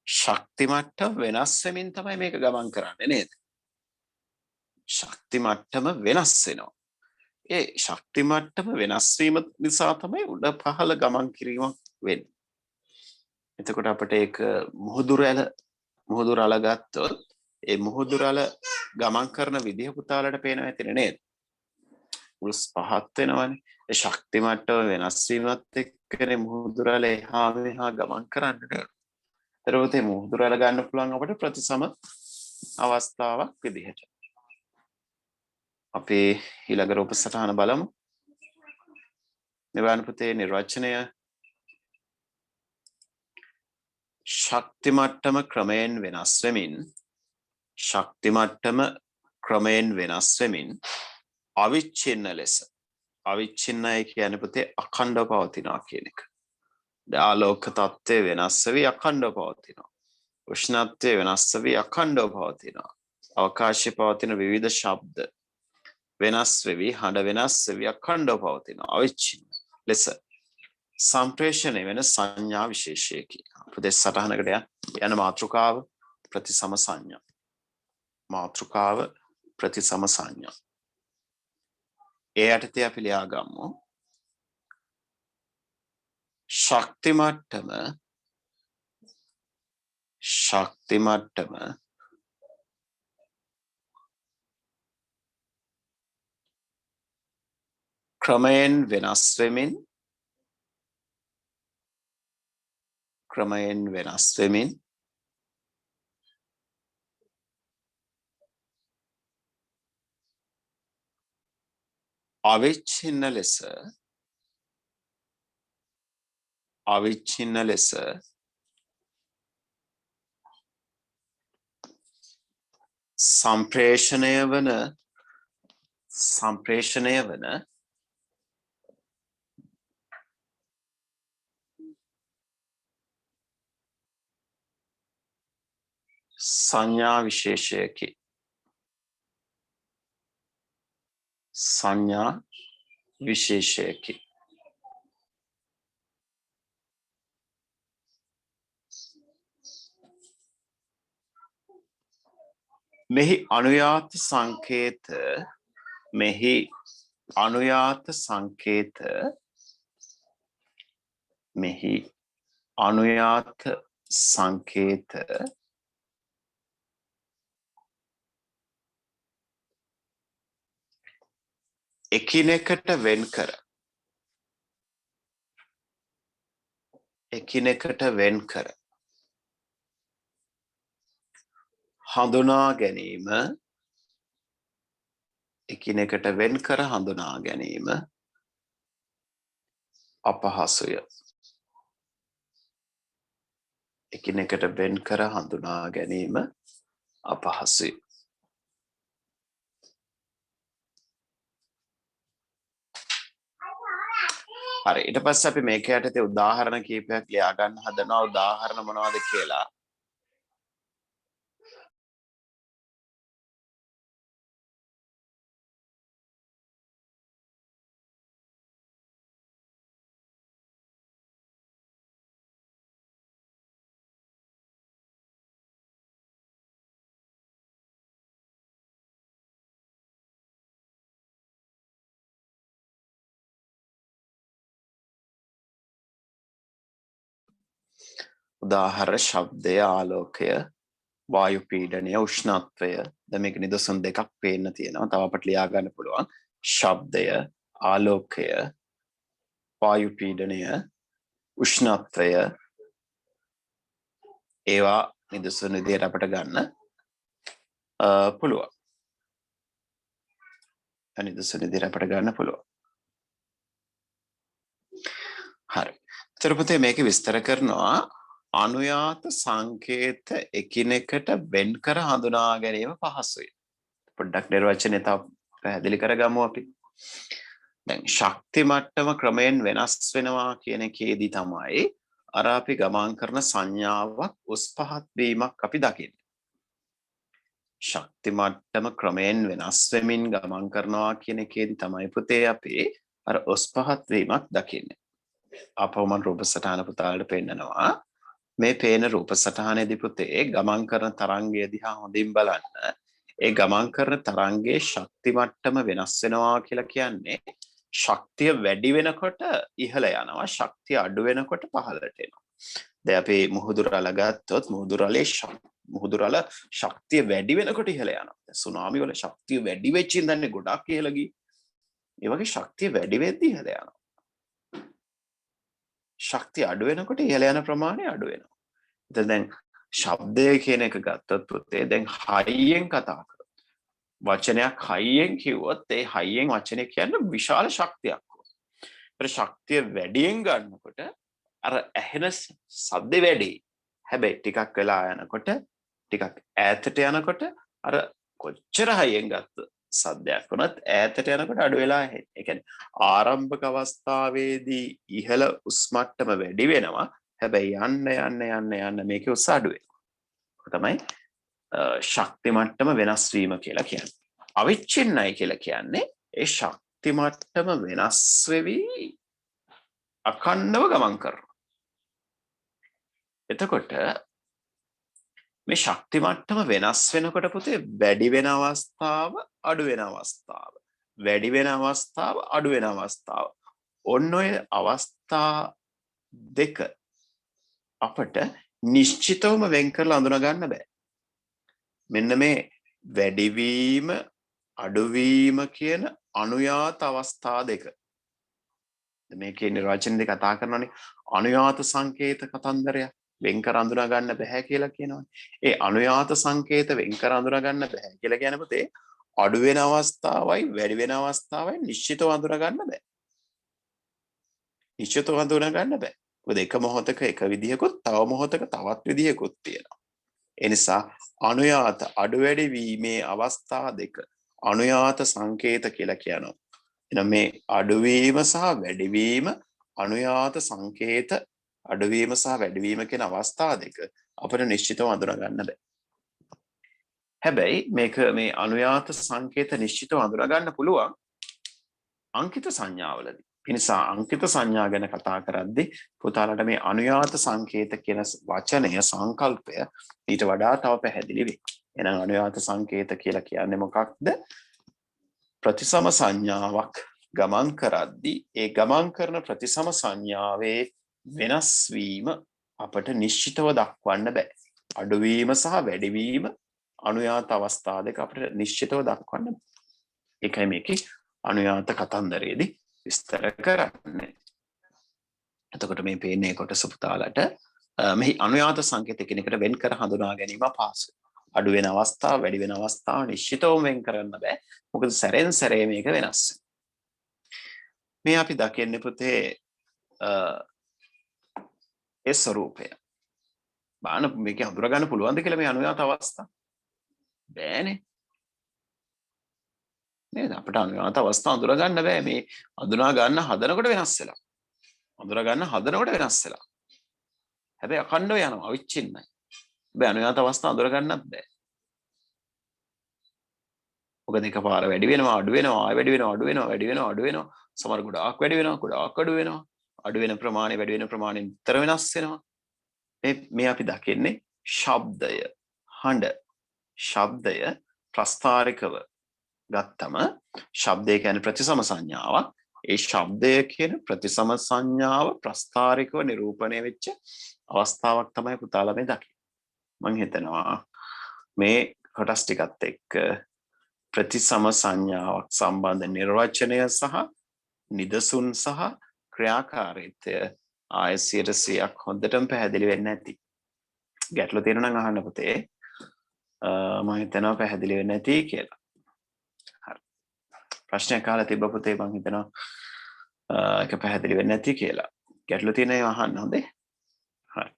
ශක්ති මට්ටම වෙනස් වෙමින් තමයි මේක ගමන් කරන්නේ නේද? ශක්ති මට්ටම වෙනස් වෙනවා. ඒ ශක්ති මට්ටම වෙනස් වීම නිසා තමයි උඩ පහළ ගමන් කිරීමක් වෙන්නේ. එතකොට අපිට ඒක මුහුදු රැළ ගත්තොත් ඒ මුහුදු රැළ ගමන් කරන විදිහ පුතාලට පේනවා ඇතිනේ නේද? උල්ස් පහත් වෙනවනේ. ඒ ශක්ති මට්ටම වෙනස් වීමත් එක්කනේ මුහුදු රැළ එහා මෙහා ගමන් කරන්නේ. ඒතරොත් මේ මුහුදු රැළ ගන්න පුළුවන් අපිට ප්‍රතිසම අවස්ථාවක් විදිහට. අපි ඊළඟ රූප සටහන බලමු. මෙවන පුතේ නිර්වචනය ශක්ති මට්ටම ක්‍රමයෙන් වෙනස් වෙමින් ශක්ති මට්ටම ක්‍රමයෙන් වෙනස් වෙමින් අවිච්ඡින්න ලෙස අවිච්ඡින්නයි කියන්නේ පුතේ අඛණ්ඩව පවතිනවා කියන එක. ආලෝක තත්ත්වය වෙනස් වෙවි අඛණ්ඩව පවතිනවා. උෂ්ණත්වය වෙනස් වෙවි අඛණ්ඩව පවතිනවා. අවකාශයේ පවතින විවිධ ශබ්ද වෙනස් වෙවි හඬ වෙනස් වෙවි අඛණ්ඩව පවතිනවා. අවිච්ඡින්න ලෙස සම්ප්‍රේෂණය වෙන සංඥා විශේෂයකි. ප්‍රදේශ සටහනකට යන මාතෘකාව ප්‍රතිසම සංඥා. මාතෘකාව ප්‍රතිසම සංඥා. ඒ යටතේ අපි ලියා ගමු. ශක්ති මට්ටම ක්‍රමයෙන් වෙනස් වෙමින් අවිච්ඡින්න ලෙස සම්ප්‍රේෂණය වන සංඥා විශේෂයකි. සංඥා විශේෂයකි. මෙහි අනුයාත සංකේත එකිනෙකට වෙන්කර හඳුනා ගැනීම අපහසුය. එකිනෙකට වෙන්කර හඳුනා ගැනීම අපහසුයි. හරි, ඊට පස්සේ අපි මේක යටතේ උදාහරණ කීපයක් ලියා ගන්න හදනවා. උදාහරණ මොනවද කියලා උදාහරණ ශබ්දය, ආලෝකය, වායු පීඩනය, උෂ්ණත්වය. දැන් මේක නිදසුන් දෙකක් පේන්න තියෙනවා. තව අපිට ලියා ගන්න පුළුවන්. ශබ්දය, ආලෝකය, වායු පීඩනය, උෂ්ණත්වය. ඒවා නිදසුන් විදියට අපිට ගන්න පුළුවන්. නිදසුන් විදියට අපිට ගන්න පුළුවන්. හරි. ඊට පස්සේ මේක විස්තර කරනවා අනුයාත සංකේත එකිනෙකට වෙන් කර හඳුනා ගැනීම පහසුයි. පොඩ්ඩක් නිර්වචනය තව පැහැදිලි කරගමු අපි. දැන් ශක්ති මට්ටම ක්‍රමයෙන් වෙනස් වෙනවා කියන එකේදී තමයි අර අපි ගමන් කරන සංඥාවක් උස් පහත් වීමක් අපි දකින්නේ. ශක්ති මට්ටම ක්‍රමයෙන් වෙනස් වෙමින් ගමන් කරනවා කියන එකේදී තමයි පුතේ අපි අර උස් පහත් වීමක් දකින්නේ. අපව මම රූප සටහන පුතාලට පෙන්නනවා. මේ පේන රූප සටහනේදී පුතේ ගමන් කරන තරංගය දිහා හොඳින් බලන්න. ඒ ගමන් කරන තරංගයේ ශක්ති මට්ටම වෙනස් වෙනවා කියලා කියන්නේ ශක්තිය වැඩි වෙනකොට ඉහළ යනවා, ශක්තිය අඩු වෙනකොට පහළට එනවා. දැන් අපි මුහුදු රළ ගත්තොත් මුහුදු රළ ශක්තිය වැඩි වෙනකොට ඉහළ යනවා. දැන් සුනාමි වල ශක්තිය වැඩි වෙච්ච ඉඳන්නේ ගොඩක් ඉහළ ගිහින්. ඒ වගේ ශක්තිය වැඩි වෙද්දී ඉහළ යනවා. ශක්තිය අඩු වෙනකොට ඉහළ යන ප්‍රමාණය අඩු වෙනවා. දැන් ශබ්දය කියන එක ගත්තොත් පුතේ දැන් හයියෙන් කතා කරොත් වචනයක් හයියෙන් කිව්වොත් ඒ හයියෙන් වචනේ කියන්නේ විශාල ශක්තියක්. ඒත් ශක්තිය වැඩියෙන් ගන්නකොට අර ඇහෙන ශබ්ද වැඩි. හැබැයි ටිකක් වෙලා යනකොට ටිකක් ඈතට යනකොට අර කොච්චර හයියෙන් ගත්ත සද්දයක් වුණත් ඈතට යනකොට අඩු වෙලා එන්නේ. ඒ කියන්නේ ආරම්භක අවස්ථාවේදී ඉහළ උස් මට්ටම වැඩි වෙනවා. හැබැයි යන්න මේකේ උස අඩු වෙනවා. තමයි ශක්ති මට්ටම වෙනස් වීම කියලා කියන්නේ. අවිච්ඡින්නයි කියලා කියන්නේ ඒ ශක්ති මට්ටම වෙනස් වෙවි අඛණ්ඩව ගමන් කරනවා. එතකොට මේ ශක්ති මට්ටම වෙනස් වෙනකොට පුතේ වැඩි වෙන අවස්ථාව අඩු වෙන අවස්ථාව වැඩි වෙන අවස්ථාව අඩු වෙන අවස්ථාව ඔන්න ඔය අවස්ථා දෙක අපට නිශ්චිතවම වෙන් කරලා අඳුන ගන්න බෑ. මෙන්න මේ වැඩිවීම අඩුවීම කියන අනුයාත අවස්ථා දෙක. මේකේ නිර්වචනයේදී කතා කරනවානේ අනුයාත සංකේත කතන්දරය වෙන් කර අඳුනා ගන්න බෑ කියලා කියනවානේ. ඒ අනුයාත සංකේත වෙන් කර අඳුනා ගන්න බෑ කියලා කියන පුතේ අඩු වෙන අවස්ථාවයි වැඩි වෙන අවස්ථාවයි නිශ්චිතව අඳුනා ගන්න බෑ. නිශ්චිතව අඳුනා ගන්න බෑ. මොකද එක මොහොතක එක විදිහකුත් තව මොහොතක තවත් විදිහකුත් තියෙනවා. ඒ නිසා අනුයාත අඩු වැඩි වීමේ අවස්ථා දෙක අනුයාත සංකේත කියලා කියනවා. එහෙනම් මේ අඩුවීම සහ වැඩිවීම අනුයාත සංකේත අඩුවීම සහ වැඩිවීම කියන අවස්ථා දෙක අපිට නිශ්චිතව අඳුනා ගන්න බෑ. හැබැයි මේක මේ අනුයාත සංකේත නිශ්චිතව අඳුනා ගන්න පුළුවන් අංකිත සංඥාවලදී. ඒ නිසා අංකිත සංඥා ගැන කතා කරද්දී පුතාලට මේ අනුයාත සංකේත කියන වචනය සංකල්පය ඊට වඩා තව පැහැදිලි වෙයි. එහෙනම් අනුයාත සංකේත කියලා කියන්නේ මොකක්ද? ප්‍රතිසම සංඥාවක් ගමන් කරද්දී ඒ ගමන් කරන ප්‍රතිසම සංඥාවේ වෙනස් වීම අපට නිශ්චිතව දක්වන්න බෑ. අඩුවීම සහ වැඩිවීම අනුයාත අවස්ථා දෙක අපිට නිශ්චිතව දක්වන්න බෑ. ඒකයි මේකේ අනුයාත කතන්දරයේදී විස්තර කරන්නේ. එතකොට මේ පේන්නේ කොටස පුතාලට මෙහි අනුයාත සංකේත කෙනෙකුට වෙන් කර හඳුනා ගැනීම අපහසුයි. අඩු වෙන අවස්ථා වැඩි වෙන අවස්ථා නිශ්චිතව වෙන් කරන්න බෑ. මොකද සැරෙන් සැරේ මේක වෙනස්. මේ අපි දකින්නේ පුතේ ඒ ස්වરૂපය. බාන මේක හඳුනා ගන්න පුළුවන්ද කියලා මේ අනුයාත අවස්ථා? බෑනේ. නේද? අපිට අනුයාත අවස්ථා හඳුනා ගන්න බෑ. මේ හඳුනා ගන්න හදනකොට වෙනස් වෙලා. හඳුනා ගන්න හදනකොට වෙනස් වෙලා. හැබැයි අඛණ්ඩව යනවා අවිච්ඡින්නයි. හැබැයි අනුයාත අවස්ථා හඳුනා ගන්නත් බෑ. මොකද එකපාර වැඩි වෙනවා අඩු වෙනවා ආය වැඩි වෙනවා අඩු වෙනවා වැඩි වෙනවා අඩු වෙනවා සමහර ගොඩාක් වැඩි වෙනවා ගොඩාක් අඩු වෙනවා අඩු වෙන ප්‍රමාණය වැඩි වෙන ප්‍රමාණය නිතර වෙනස් වෙනවා මේ අපි දකින්නේ ශබ්දය හඬ ශබ්දය ප්‍රස්ථාරිකව ගත්තම ශබ්දය කියන්නේ ප්‍රතිසම සංඥාවක් ඒ ශබ්දය කියන ප්‍රතිසම සංඥාව ප්‍රස්ථාරිකව නිරූපණය වෙච්ච අවස්ථාවක් තමයි පුතාලා මේ දකින්නේ මම හිතනවා මේ කොටස් ටිකත් එක්ක ප්‍රතිසම සංඥාවක් සම්බන්ධ නිර්වචනය සහ නිදසුන් සහ ක්‍රියාකාරීත්වය ආය 100%ක් හොඳටම පැහැදිලි වෙන්නේ නැති. ගැටලු තියෙනවා නම් අහන්න පුතේ. මම හිතනවා පැහැදිලි වෙන්නේ නැති කියලා. හරි. ප්‍රශ්නයක් අහලා තිබ්බ පුතේ මම හිතනවා ඒක පැහැදිලි වෙන්නේ නැති කියලා. ගැටලු තියෙන ඒවා අහන්න හොඳේ. හරි.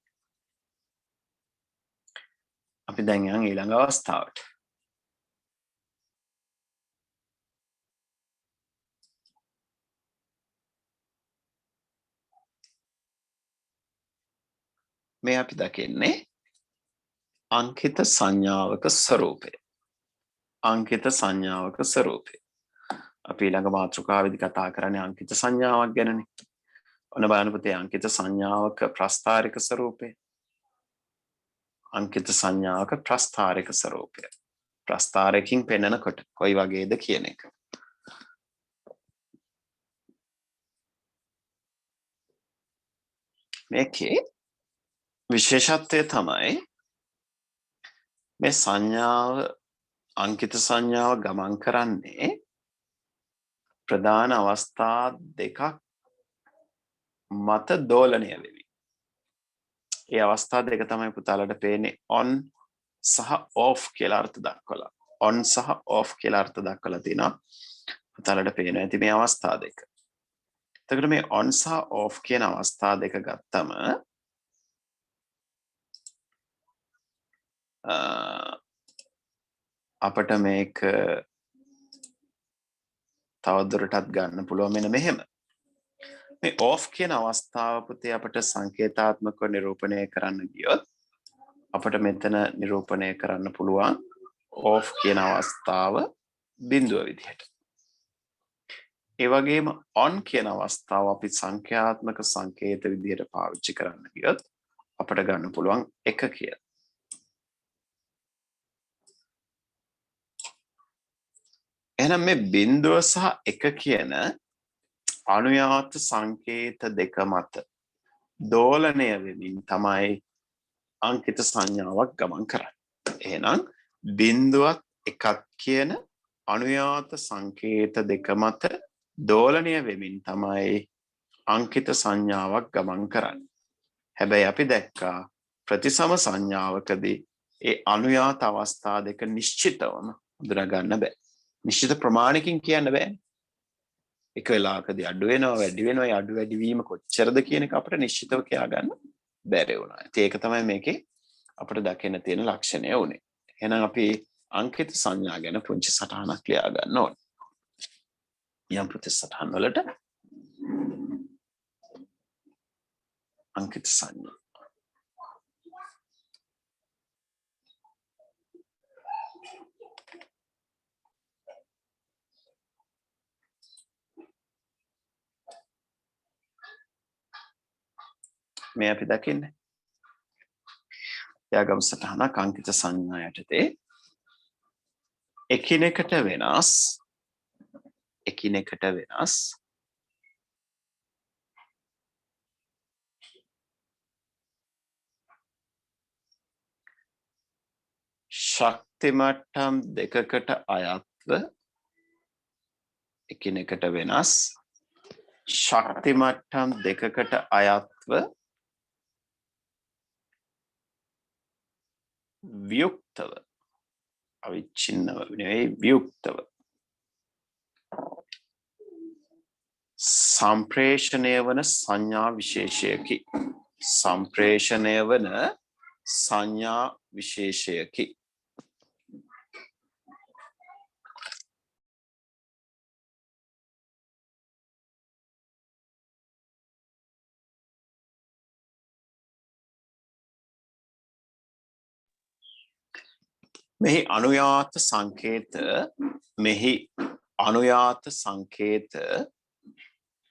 අපි දැන් යන් ඊළඟ අවස්ථාවට. මේ අපි දකින්නේ අංකිත සංඥාවක ස්වરૂපය. අංකිත සංඥාවක ස්වરૂපය. අපි ඊළඟ මාතෘකාවේදී කතා කරන්නේ අංකිත සංඥාවක් ගැනනේ. ඔන්න බලන්න පුතේ අංකිත සංඥාවක ප්‍රස්ථාරික ස්වરૂපය. අංකිත සංඥාවක ප්‍රස්ථාරික ස්වરૂපය. ප්‍රස්ථාරකකින් පෙන්නකොට කොයි වගේද කියන එක. මේකේ විශේෂත්වය තමයි මේ සංඥාව අංකිත සංඥාව ගමන් කරන්නේ ප්‍රධාන අවස්ථා දෙකක් මත දෝලණය වෙවි. ඒ අවස්ථා දෙක තමයි පුතාලට පේන්නේ on සහ off කියලා අර්ථ දක්වලා. on සහ off කියලා අර්ථ දක්වලා තිනවා. පුතාලට පේනවා ඇති මේ අවස්ථා දෙක. එතකොට මේ on සහ off කියන අවස්ථා දෙක ගත්තම අපට මේක තවදුරටත් ගන්න පුළුවන් මෙන්න මෙහෙම. මේ off කියන අවස්ථාව පුතේ අපට සංකේතාත්මකව නිරූපණය කරන්න ගියොත් අපට මෙතන නිරූපණය කරන්න පුළුවන් off කියන අවස්ථාව බිඳුව විදිහට. ඒ වගේම on කියන අවස්ථාව අපි සංඛ්‍යාත්මක සංකේත විදිහට පාවිච්චි කරන්න ගියොත් අපට ගන්න පුළුවන් 1 කියලා. එහෙනම් මේ බිඳුව සහ 1 කියන අනුයාත සංකේත දෙක මත දෝලණය වෙමින් තමයි අංකිත සංඥාවක් ගමන් කරන්නේ. එහෙනම් බිඳුවත් 1ක් කියන අනුයාත සංකේත දෙක මත දෝලණය වෙමින් තමයි අංකිත සංඥාවක් ගමන් කරන්නේ. හැබැයි අපි දැක්කා ප්‍රතිසම සංඥාවකදී ඒ අනුයාත අවස්ථා දෙක නිශ්චිතවම හඳුනා ගන්න බෑ. නිශ්චිත ප්‍රමාණකින් කියන්න බෑ. එක වෙලාවකදී අඩු වෙනවා වැඩි වෙනවා ඒ අඩු වැඩි වීම කොච්චරද කියන එක අපිට නිශ්චිතව කියා ගන්න බැරි වුණා. ඒක තමයි මේකේ අපිට දකින්න තියෙන ලක්ෂණය උනේ. එහෙනම් අපි අංකිත සංඥා ගැන පුංචි සටහනක් ලියා ගන්න ඕනේ. යම් ප්‍රතිසටහන් වලට අංකිත සංඥා. මේ අපි දකින්නේ යාගම් සටහනක් අංකිත සංඥා යටතේ එකිනෙකට වෙනස් ශක්ති මට්ටම් දෙකකට අයත්ව එකිනෙකට වෙනස් ශක්ති මට්ටම් දෙකකට අයත්ව වියුක්තව අවිච්ඡින්නව නෙවෙයි වියුක්තව සම්ප්‍රේෂණය වන සංඥා විශේෂයකි. සම්ප්‍රේෂණය වන සංඥා විශේෂයකි.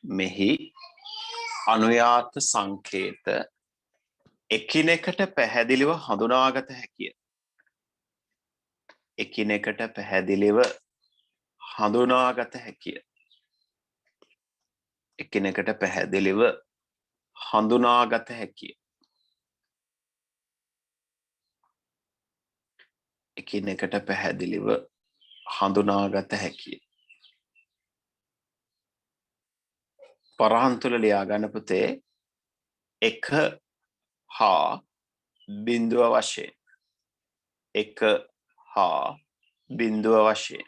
මෙහි අනුයාත සංකේත එකිනෙකට පැහැදිලිව හඳුනාගත හැකිය. එකිනෙකට පැහැදිලිව හඳුනාගත හැකිය. එකිනෙකට පැහැදිලිව හඳුනාගත හැකිය. එකිනෙකට පැහැදිලිව හඳුනාගත හැකිය. පරහන් තුල ලියා ගන්න පුතේ 1 හා බිඳුව වශයෙන් 1 හා බිඳුව වශයෙන්.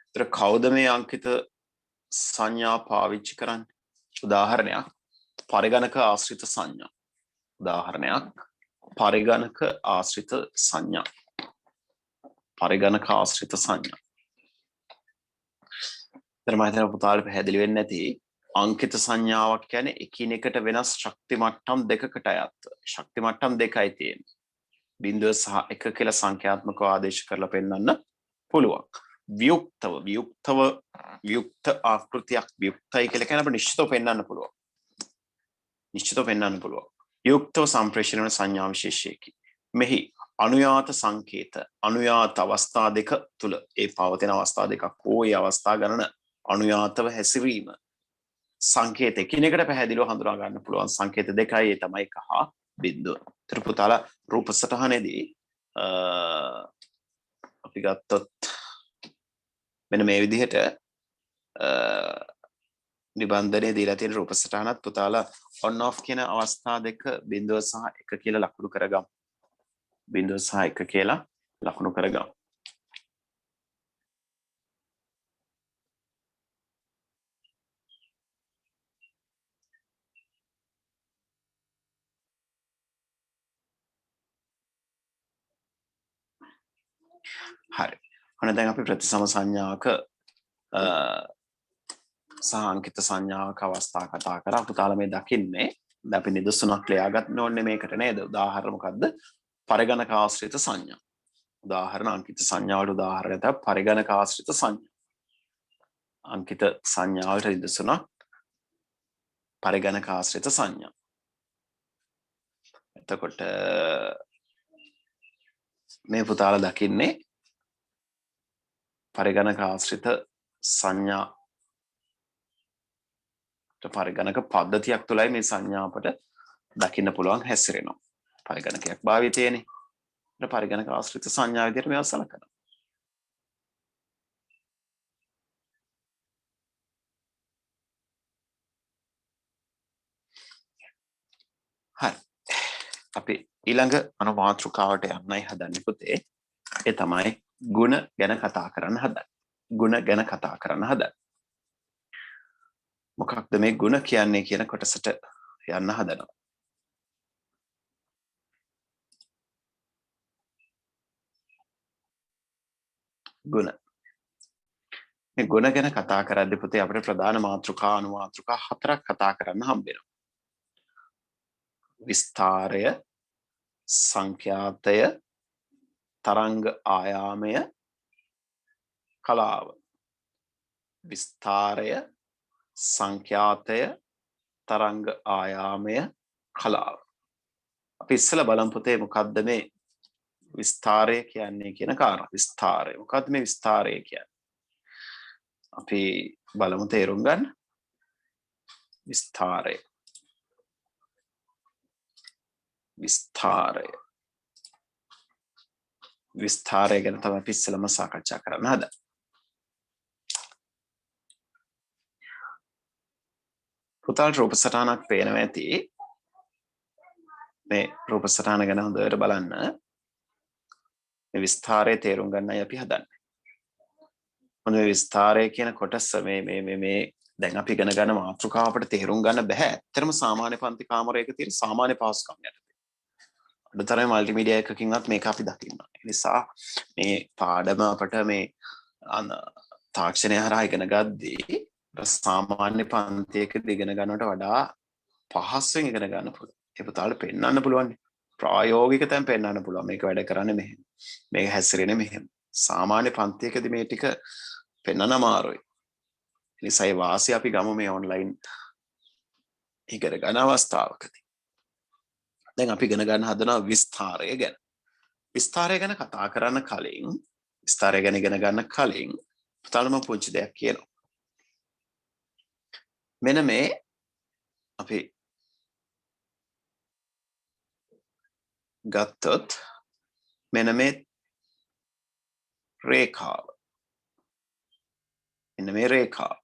ඒතර කවුද මේ අංකිත සංඥා පාවිච්චි කරන්නේ? උදාහරණයක් පරිගණක ආශ්‍රිත සංඥා. උදාහරණයක් පරිගණක ආශ්‍රිත සංඥා. පරිගණක ආශ්‍රිත සංඥා. මම හිතනවා පුතාලට පැහැදිලි වෙන්නේ නැති අංකිත සංඥාවක් කියන්නේ එකිනෙකට වෙනස් ශක්ති මට්ටම් දෙකකට අයත්ව. ශක්ති මට්ටම් දෙකයි තියෙන්නේ. 0 සහ 1 කියලා සංඛ්‍යාත්මකව ආදේශ කරලා පෙන්නන්න පුළුවන්. වියුක්ත ආකෘතියක් වියුක්තයි කියලා කියන අපිට නිශ්චිතව පෙන්වන්න පුළුවන්. යුක්තව සම්ප්‍රේෂණ වන සංඥා විශේෂයකි. මෙහි අනුයාත සංකේත අනුයාත අවස්ථා දෙක තුල ඒ පවතින අවස්ථා දෙකක් හෝ ඒ අවස්ථා ගණන අනුයාතව හැසිරීම සංකේත එකිනෙකට පැහැදිලිව හඳුනා ගන්න පුළුවන් සංකේත දෙකයි. ඒ තමයි 1 හා 0. ඒතර පුතාලා රූප සටහනේදී අපි ගත්තොත් මෙන්න මේ විදිහට නිබන්ධනයේ දීලා තියෙන රූප සටහනත් පුතාලා on off කියන අවස්ථා දෙක 0 සහ 1 කියලා ලකුණු කරගමු. 0 සහ 1 කියලා ලකුණු කරගමු. හරි. අන්න දැන් අපි ප්‍රතිසම සංඥාවක සහ අංකිත සංඥාවක අවස්ථා කතා කරා. පුතාලා මේ දකින්නේ දැන් අපි නිදසුනක් ලියා ගන්න ඕනේ මේකට නේද? උදාහරණ මොකද්ද? පරිගණක ආශ්‍රිත සංඥා. උදාහරණ අංකිත සංඥාවට උදාහරණ තමයි පරිගණක ආශ්‍රිත සංඥා. අංකිත සංඥාවට නිදසුනක් පරිගණක ආශ්‍රිත සංඥා. එතකොට මේ පුතාලා දකින්නේ පරිගණක ආශ්‍රිත සංඥා පරිගණක පද්ධතියක් තුළයි මේ සංඥා අපට දකින්න පුළුවන් හැසිරෙනවා. පරිගණකයක් භාවිතයනේ. පරිගණක ආශ්‍රිත සංඥා විදිහට මේවා සලකනවා. හරි. අපි ඊළඟ අනුමාත්‍රකාවට යන්නයි හදන්නේ පුතේ. ඒ තමයි ಗುಣ ගැන කතා කරන්න හදන්නේ. ಗುಣ ගැන කතා කරන්න හදන්නේ. මොකක්ද මේ ಗುಣ කියන්නේ කියන කොටසට යන්න හදනවා. ගුණ. මේ ගුණ ගැන කතා කරද්දී පුතේ අපිට ප්‍රධාන මාතෘකා අනුමාතෘකා 4ක් කතා කරන්න හම්බ වෙනවා. විස්තරය, සංඛ්‍යාතය, තරංග ආයාමය, කලාව. විස්තරය, සංඛ්‍යාතය, තරංග ආයාමය, කලාව. අපි ඉස්සෙල්ලා බලමු පුතේ මොකද්ද මේ විස්තරය කියන්නේ කියන කාරණා. විස්තරය. මොකද්ද මේ විස්තරය කියන්නේ? අපි බලමු තේරුම් ගන්න. විස්තරය. විස්තරය. විස්තරය ගැන තමයි අපි ඉස්සෙල්ලාම සාකච්ඡා කරන්න හදන්නේ. පුතාට රූප සටහනක් පේනවා ඇති. මේ රූප සටහන ගැන හොඳට බලන්න. මේ විස්තරය තේරුම් ගන්නයි අපි හදන්නේ. මොන මේ විස්තරය කියන කොටස මේ දැන් අපි ඉගෙන ගන්න මාතෘකාව අපිට තේරුම් ගන්න බෑ. ඇත්තටම සාමාන්‍ය පන්ති කාමරයක තියෙන සාමාන්‍ය පහසුකම් යටතේ. අදතරේ මල්ටිමීඩියා එකකින්වත් මේක අපි දකින්න. ඒ නිසා මේ පාඩම අපිට මේ තාක්ෂණය හරහා ඉගෙන ගද්දී සාමාන්‍ය පන්තියකදී ඉගෙන ගන්නවට වඩා පහසුවෙන් ඉගෙන ගන්න පුළුවන්. ඒ පුතාලට පෙන්වන්න පුළුවන්. ප්‍රායෝගික තැන් පෙන්වන්න පුළුවන්. මේක වැඩ කරන්නේ මෙහෙම. මේක හැසිරෙන්නේ මෙහෙම. සාමාන්‍ය පන්තියකදී මේ ටික පෙන්වන්න අමාරුයි. ඒ නිසා ඒ වාසිය අපි ගමු මේ ඔන්ලයින් ඉගෙන ගන්න අවස්ථාවකදී. දැන් අපි ඉගෙන ගන්න හදනවා විස්තරය ගැන. විස්තරය ගැන කතා කරන්න කලින් විස්තරය ගැන ඉගෙන ගන්න කලින් පුතාලම පුංචි දෙයක් කියනවා. මෙන්න මේ අපි ගත්තොත් මෙන්න මේ රේඛාව. මෙන්න මේ රේඛාව.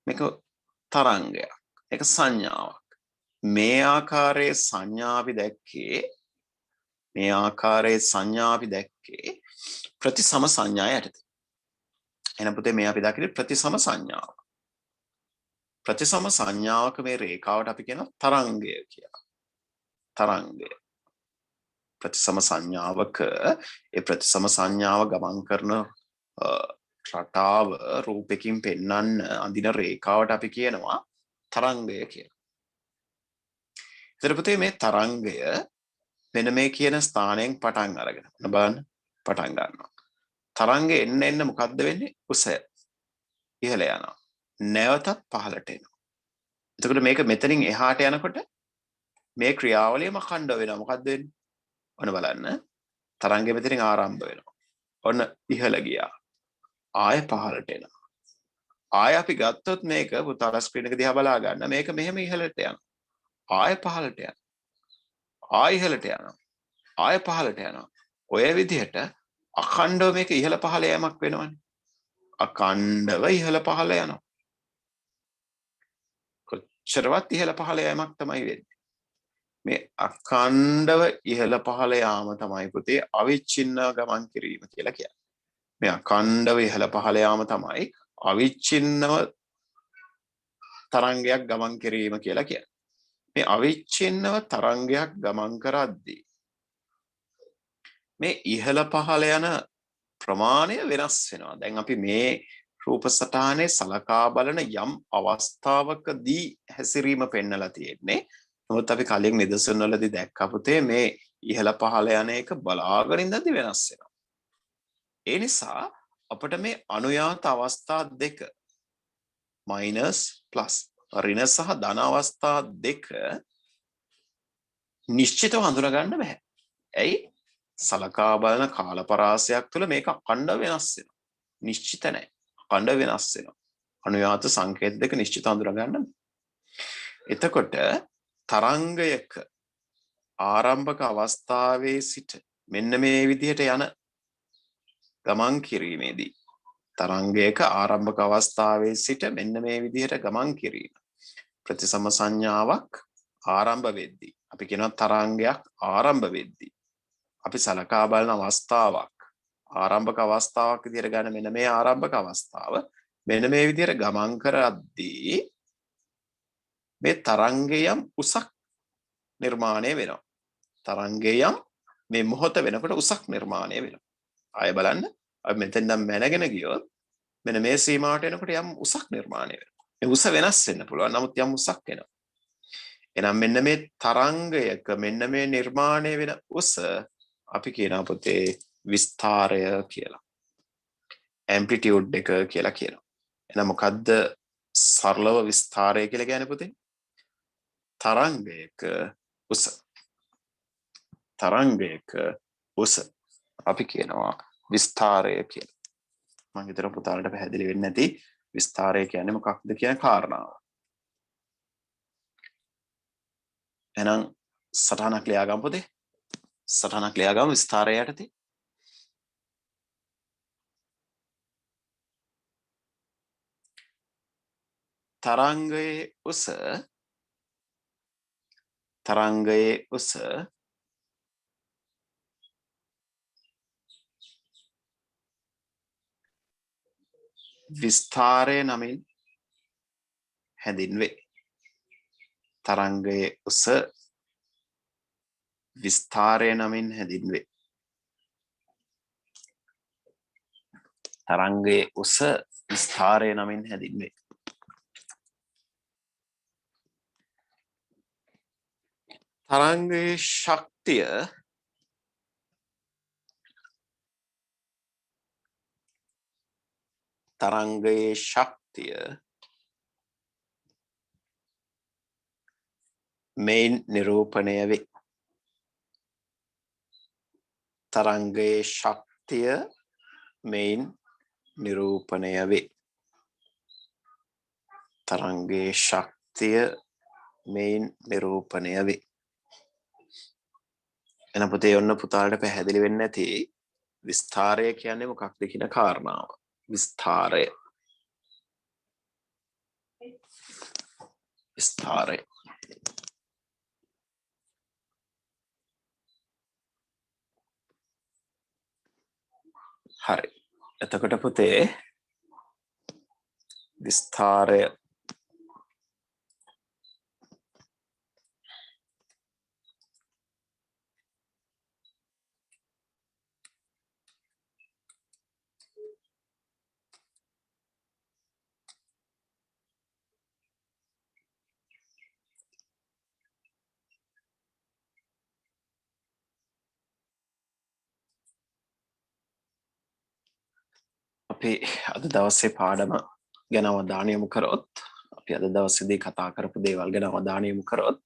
මේක තරංගයක්. ඒක සංඥාවක්. මේ ආකාරයේ සංඥා අපි දැක්කේ මේ ආකාරයේ සංඥා අපි දැක්කේ ප්‍රතිසම සංඥා යටතේ. එහෙනම් පුතේ මේ අපි දකින්නේ ප්‍රතිසම සංඥාව. ප්‍රතිසම සංඥාවක මේ රේඛාවට අපි කියනවා තරංගය කියලා. තරංගය. ප්‍රතිසම සංඥාවක ඒ ප්‍රතිසම සංඥාව ගමන් කරන රටාව රූපකින් පෙන්වන්න අඳින රේඛාවට අපි කියනවා තරංගය කියලා. ඊට පස්සේ මේ තරංගය මෙන්න මේ කියන ස්ථානයෙන් පටන් අරගෙන බලන්න පටන් ගන්නවා. තරංගය එන්න මොකද්ද වෙන්නේ? උසය ඉහළ යනවා. නැවතත් පහළට එනවා. එතකොට මේක මෙතනින් එහාට යනකොට මේ ක්‍රියාවලියම ඛණ්ඩ වෙනවා. මොකද්ද වෙන්නේ? ඔන්න බලන්න. තරංගය මෙතනින් ආරම්භ වෙනවා. ඔන්න ඉහළ ගියා. ආය පහළට එනවා. ආය අපි ගත්තොත් මේක පුතාලා ස්ක්‍රීන් එක දිහා බලා ගන්න. මේක මෙහෙම ඉහළට යනවා. ආය පහළට යනවා. ආය ඉහළට යනවා. ආය පහළට යනවා. ඔය විදිහට අඛණ්ඩව මේක ඉහළ පහළ යෑමක් වෙනවනේ. අඛණ්ඩව ඉහළ පහළ යනවා. කොච්චරවත් ඉහළ පහළ යෑමක් තමයි වෙන්නේ. මේ අඛණ්ඩව ඉහළ පහළ යාම තමයි පුතේ අවිච්ඡින්න ගමන් කිරීම කියලා කියන්නේ. මේ අඛණ්ඩව ඉහළ පහළ යාම තමයි අවිච්ඡින්නව තරංගයක් ගමන් කිරීම කියලා කියන්නේ. මේ අවිච්ඡින්නව තරංගයක් ගමන් කරද්දී මේ ඉහළ පහළ යන ප්‍රමාණය වෙනස් වෙනවා. දැන් අපි මේ රූප සටහනේ සලකා බලන යම් අවස්ථාවකදී හැසිරීම පෙන්නලා තියෙන්නේ. නමුත් අපි කලින් නිදසුන් වලදී දැක්ක පුතේ මේ ඉහළ පහළ යන එක බලාගෙන ඉඳන්දි වෙනස් වෙනවා. ඒ නිසා අපිට මේ අනුයාත අවස්ථා දෙක මයිනස් ප්ලස් ඍණ සහ ධන අවස්ථා දෙක නිශ්චිතව හඳුනා ගන්න බෑ. ඇයි? සලකා බලන කාල පරාසයක් තුළ මේක අඛණ්ඩව වෙනස් වෙනවා. නිශ්චිත නැහැ. අඛණ්ඩව වෙනස් වෙනවා. අනුයාත සංකේත දෙක නිශ්චිත හඳුනා ගන්න. එතකොට තරංගයක ආරම්භක අවස්ථාවේ සිට මෙන්න මේ විදිහට යන ගමන් කිරීමේදී තරංගයක ආරම්භක අවස්ථාවේ සිට මෙන්න මේ විදිහට ගමන් කිරීම ප්‍රතිසම සංඥාවක් ආරම්භ වෙද්දී අපි කියනවා තරංගයක් ආරම්භ වෙද්දී අපි සලකා බලන අවස්ථාවක් ආරම්භක අවස්ථාවක් විදිහට ගන්න මෙන්න මේ ආරම්භක අවස්ථාව මෙන්න මේ විදිහට ගමන් කරද්දී මේ තරංගයම් උසක් නිර්මාණය වෙනවා. තරංගයම් මේ මොහොත වෙනකොට උසක් නිර්මාණය වෙනවා. ආය බලන්න අපි මෙතෙන් නම් මැනගෙන ගියොත් මෙන්න මේ සීමාවට එනකොට යම් උසක් නිර්මාණය වෙනවා. මේ උස වෙනස් වෙන්න පුළුවන්. නමුත් යම් උසක් එනවා. එහෙනම් මෙන්න මේ තරංගයක මෙන්න මේ නිර්මාණය වෙන උස අපි කියනවා පුතේ විස්තාරය කියලා. ඇම්ප්ලිටියුඩ් එක කියලා කියනවා. එහෙනම් මොකද්ද සරලව විස්තාරය කියලා කියන්නේ පුතේ? තරංගයක උස. තරංගයක උස අපි කියනවා විස්තාරය කියලා. මම හිතනවා පුතාලට පැහැදිලි වෙන්නේ නැති විස්තාරය කියන්නේ මොකක්ද කියන කාරණාව. එහෙනම් සටහනක් ලියා ගමු පුතේ. සටහනක් ලියා ගමු විස්තාරය යටතේ. තරංගයේ උස විස්තාරය නමින් හැඳින්වේ. තරංගයේ උස විස්තාරය නමින් හැඳින්වේ. තරංගයේ උස විස්තාරය නමින් හැඳින්වේ. තරංගයේ ශක්තිය මෙයින් නිරූපණය වේ. තරංගයේ ශක්තිය මෙයින් නිරූපණය වේ. තරංගයේ ශක්තිය මෙයින් නිරූපණය වේ. එන පුතේ ඔන්න පුතාලට පැහැදිලි වෙන්නේ නැති විස්තාරය කියන්නේ මොකක්ද කියන කාරණාව. විස්තාරය. හරි. එතකොට පුතේ විස්තාරය අපි අද දවසේ පාඩම ගැන අවධානය යොමු කරොත් අපි අද දවසේදී කතා කරපු දේවල් ගැන අවධානය යොමු කරොත්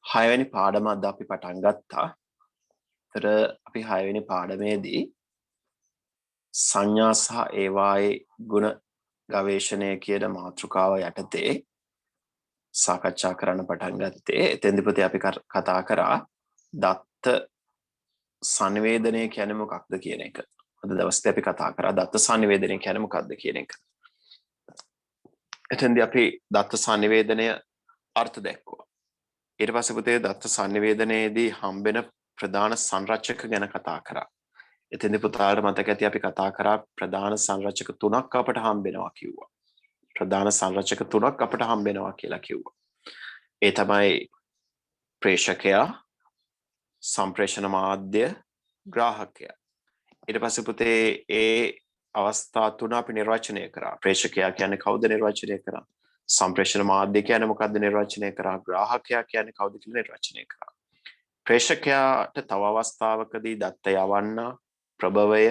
6 වෙනි පාඩම අද අපි පටන් ගත්තා. ඒතර අපි 6 වෙනි පාඩමේදී සංඥා සහ ඒවායේ ගුණ ගවේෂණය කියන මාතෘකාව යටතේ සාකච්ඡා කරන්න පටන් ගත්තේ. එතෙන්දී පුතේ අපි කතා කරා දත්ත සංවේදනය කියන්නේ මොකක්ද කියන එක. අද දවසේ අපි කතා කරා දත්ත සංවේදනය කියන්නේ මොකක්ද කියන එක. එතෙන්දී අපි දත්ත සංවේදනය අර්ථ දැක්වුවා. ඊට පස්සේ පුතේ දත්ත සංවේදනයේදී හම්බෙන ප්‍රධාන සංරචක ගැන කතා කරා. එතෙන්දී පුතාලට මතක ඇති අපි කතා කරා ප්‍රධාන සංරචක තුනක් අපට හම්බෙනවා කිව්වා. ප්‍රධාන සංරචක තුනක් අපට හම්බෙනවා කියලා කිව්වා. ඒ තමයි ප්‍රේෂකයා, සම්ප්‍රේෂණ මාධ්‍ය, ග්‍රාහකයා. ඊට පස්සේ පුතේ ඒ අවස්ථා තුන අපි නිර්වචනය කරා. ප්‍රේෂකයා කියන්නේ කවුද නිර්වචනය කරා? සම්ප්‍රේෂණ මාධ්‍ය කියන්නේ මොකක්ද නිර්වචනය කරා? ග්‍රාහකයා කියන්නේ කවුද කියලා නිර්වචනය කරා. ප්‍රේෂකයාට තව අවස්ථාවකදී දත්ත යවන්න, ප්‍රභවය,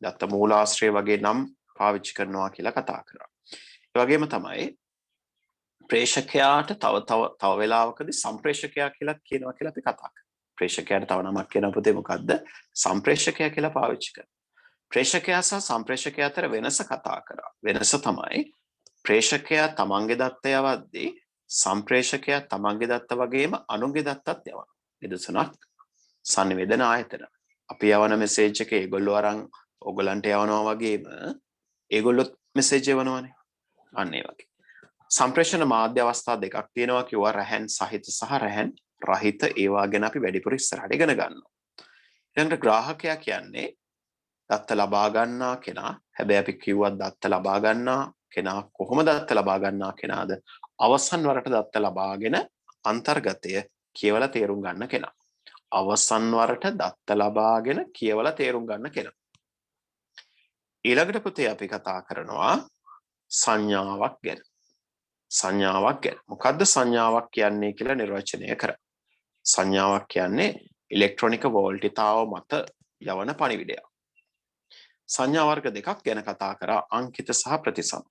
දත්ත මූලාශ්‍රය වගේ නම් පාවිච්චි කරනවා කියලා කතා කරා. ඒ වගේම තමයි ප්‍රේෂකයාට තව වෙලාවකදී සම්ප්‍රේෂකයා කියලා කියනවා කියලා අපි කතා කරා. ප්‍රේෂකයාට තව නමක් කියන පුතේ මොකද්ද? සම්ප්‍රේෂකයා කියලා පාවිච්චි කරනවා. ප්‍රේෂකයා සහ සම්ප්‍රේෂකයා අතර වෙනස කතා කරා. වෙනස තමයි ප්‍රේෂකයා තමන්ගේ දත්ත යවද්දී සම්ප්‍රේෂකයා තමන්ගේ දත්ත වගේම අනුන්ගේ දත්තත් යවනවා. නිදසුනක් සංවේදන ආයතන. අපි යවන මෙසේජ් එක ඒගොල්ලෝ අරන් ඕගලන්ට යවනවා වගේම ඒගොල්ලොත් මෙසේජ් යවනවානේ. අන්න ඒ වගේ. සම්ප්‍රේෂණ මාධ්‍ය අවස්ථා දෙකක් තියෙනවා කිව්වා රැහන් සහිත සහ රැහන් රහිත. ඒවා ගැන අපි වැඩිපුර ඉස්සරහට ඉගෙන ගන්නවා. ඊළඟට ග්‍රාහකයා කියන්නේ දත්ත ලබා ගන්නා කෙනා. හැබැයි අපි කිව්වා දත්ත ලබා ගන්නා කෙනා කොහොමද දත්ත ලබා ගන්නා කෙනාද? අවසන් වරට දත්ත ලබාගෙන අන්තර්ගතය කියවලා තේරුම් ගන්න කෙනා. අවසන් වරට දත්ත ලබාගෙන කියවලා තේරුම් ගන්න කෙනා. ඊළඟට පුතේ අපි කතා කරනවා සංඥාවක් ගැන. සංඥාවක් ගැන. මොකද්ද සංඥාවක් කියන්නේ කියලා නිර්වචනය කරා. සංඥාවක් කියන්නේ ඉලෙක්ට්‍රොනික වෝල්ටිතාව මත යවන පණිවිඩයක්. සංඥා වර්ග දෙකක් ගැන කතා කරා අංකිත සහ ප්‍රතිසම.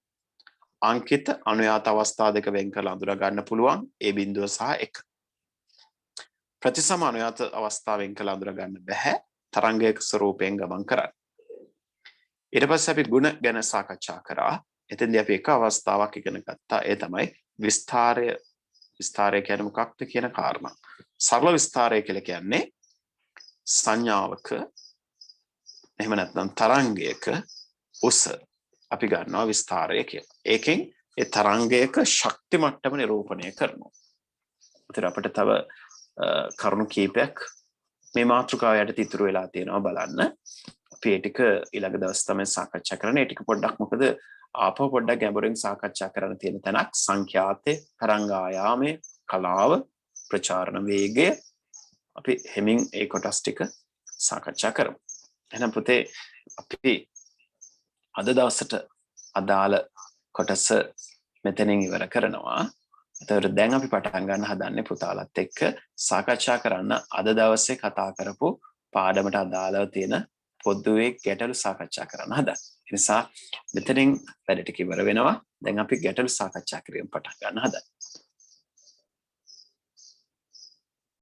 අංකිත අනුයාත අවස්ථා දෙක වෙන් කරලා අඳුර ගන්න පුළුවන් ඒ බිඳුව සහ 1. ප්‍රතිසම අනුයාත අවස්ථා වෙන් කරලා අඳුර ගන්න බෑ තරංගයක ස්වරූපයෙන් ගමන් කරන්නේ. ඊට පස්සේ අපි ගුණ ගැන සාකච්ඡා කරා. එතෙන්දී අපි එක අවස්ථාවක් ඉගෙන ගත්තා. ඒ තමයි විස්තරය. විස්තරය කියන්නේ මොකක්ද කියන කාරණා. සරල විස්තරය කියලා කියන්නේ සංඥාවක එහෙම නැත්නම් තරංගයක උස අපි ගන්නවා විස්තරය කියලා. ඒකෙන් ඒ තරංගයක ශක්ති මට්ටම නිරූපණය කරනවා. ඒතර අපිට තව කරුණු කීපයක් මේ මාතෘකාව යටතේ ඉතුරු වෙලා තියෙනවා බලන්න. අපි ඒ ටික ඊළඟ දවස් තමයි සාකච්ඡා කරන්නේ. ඒ ටික පොඩ්ඩක් මොකද ආපහු පොඩ්ඩක් ගැඹුරින් සාකච්ඡා කරන්න තියෙන තැනක් සංඛ්‍යාතේ තරංග ආයාමයේ කලාව ප්‍රචාරණ වේගය අපි හැමින් ඒ කොටස් ටික සාකච්ඡා කරමු. එහෙනම් පුතේ අපි අද දවසට අදාළ කොටස මෙතනින් ඉවර කරනවා. එතකොට දැන් අපි පටන් ගන්න හදන්නේ පුතාලත් එක්ක සාකච්ඡා කරන්න අද දවසේ කතා කරපු පාඩමට අදාළව තියෙන පොදුවේ ගැටලු සාකච්ඡා කරන්න හදන්නේ. ඒ නිසා මෙතනින් වැඩ ටික ඉවර වෙනවා. දැන් අපි ගැටලු සාකච්ඡා කිරීම පටන් ගන්න හදන්නේ.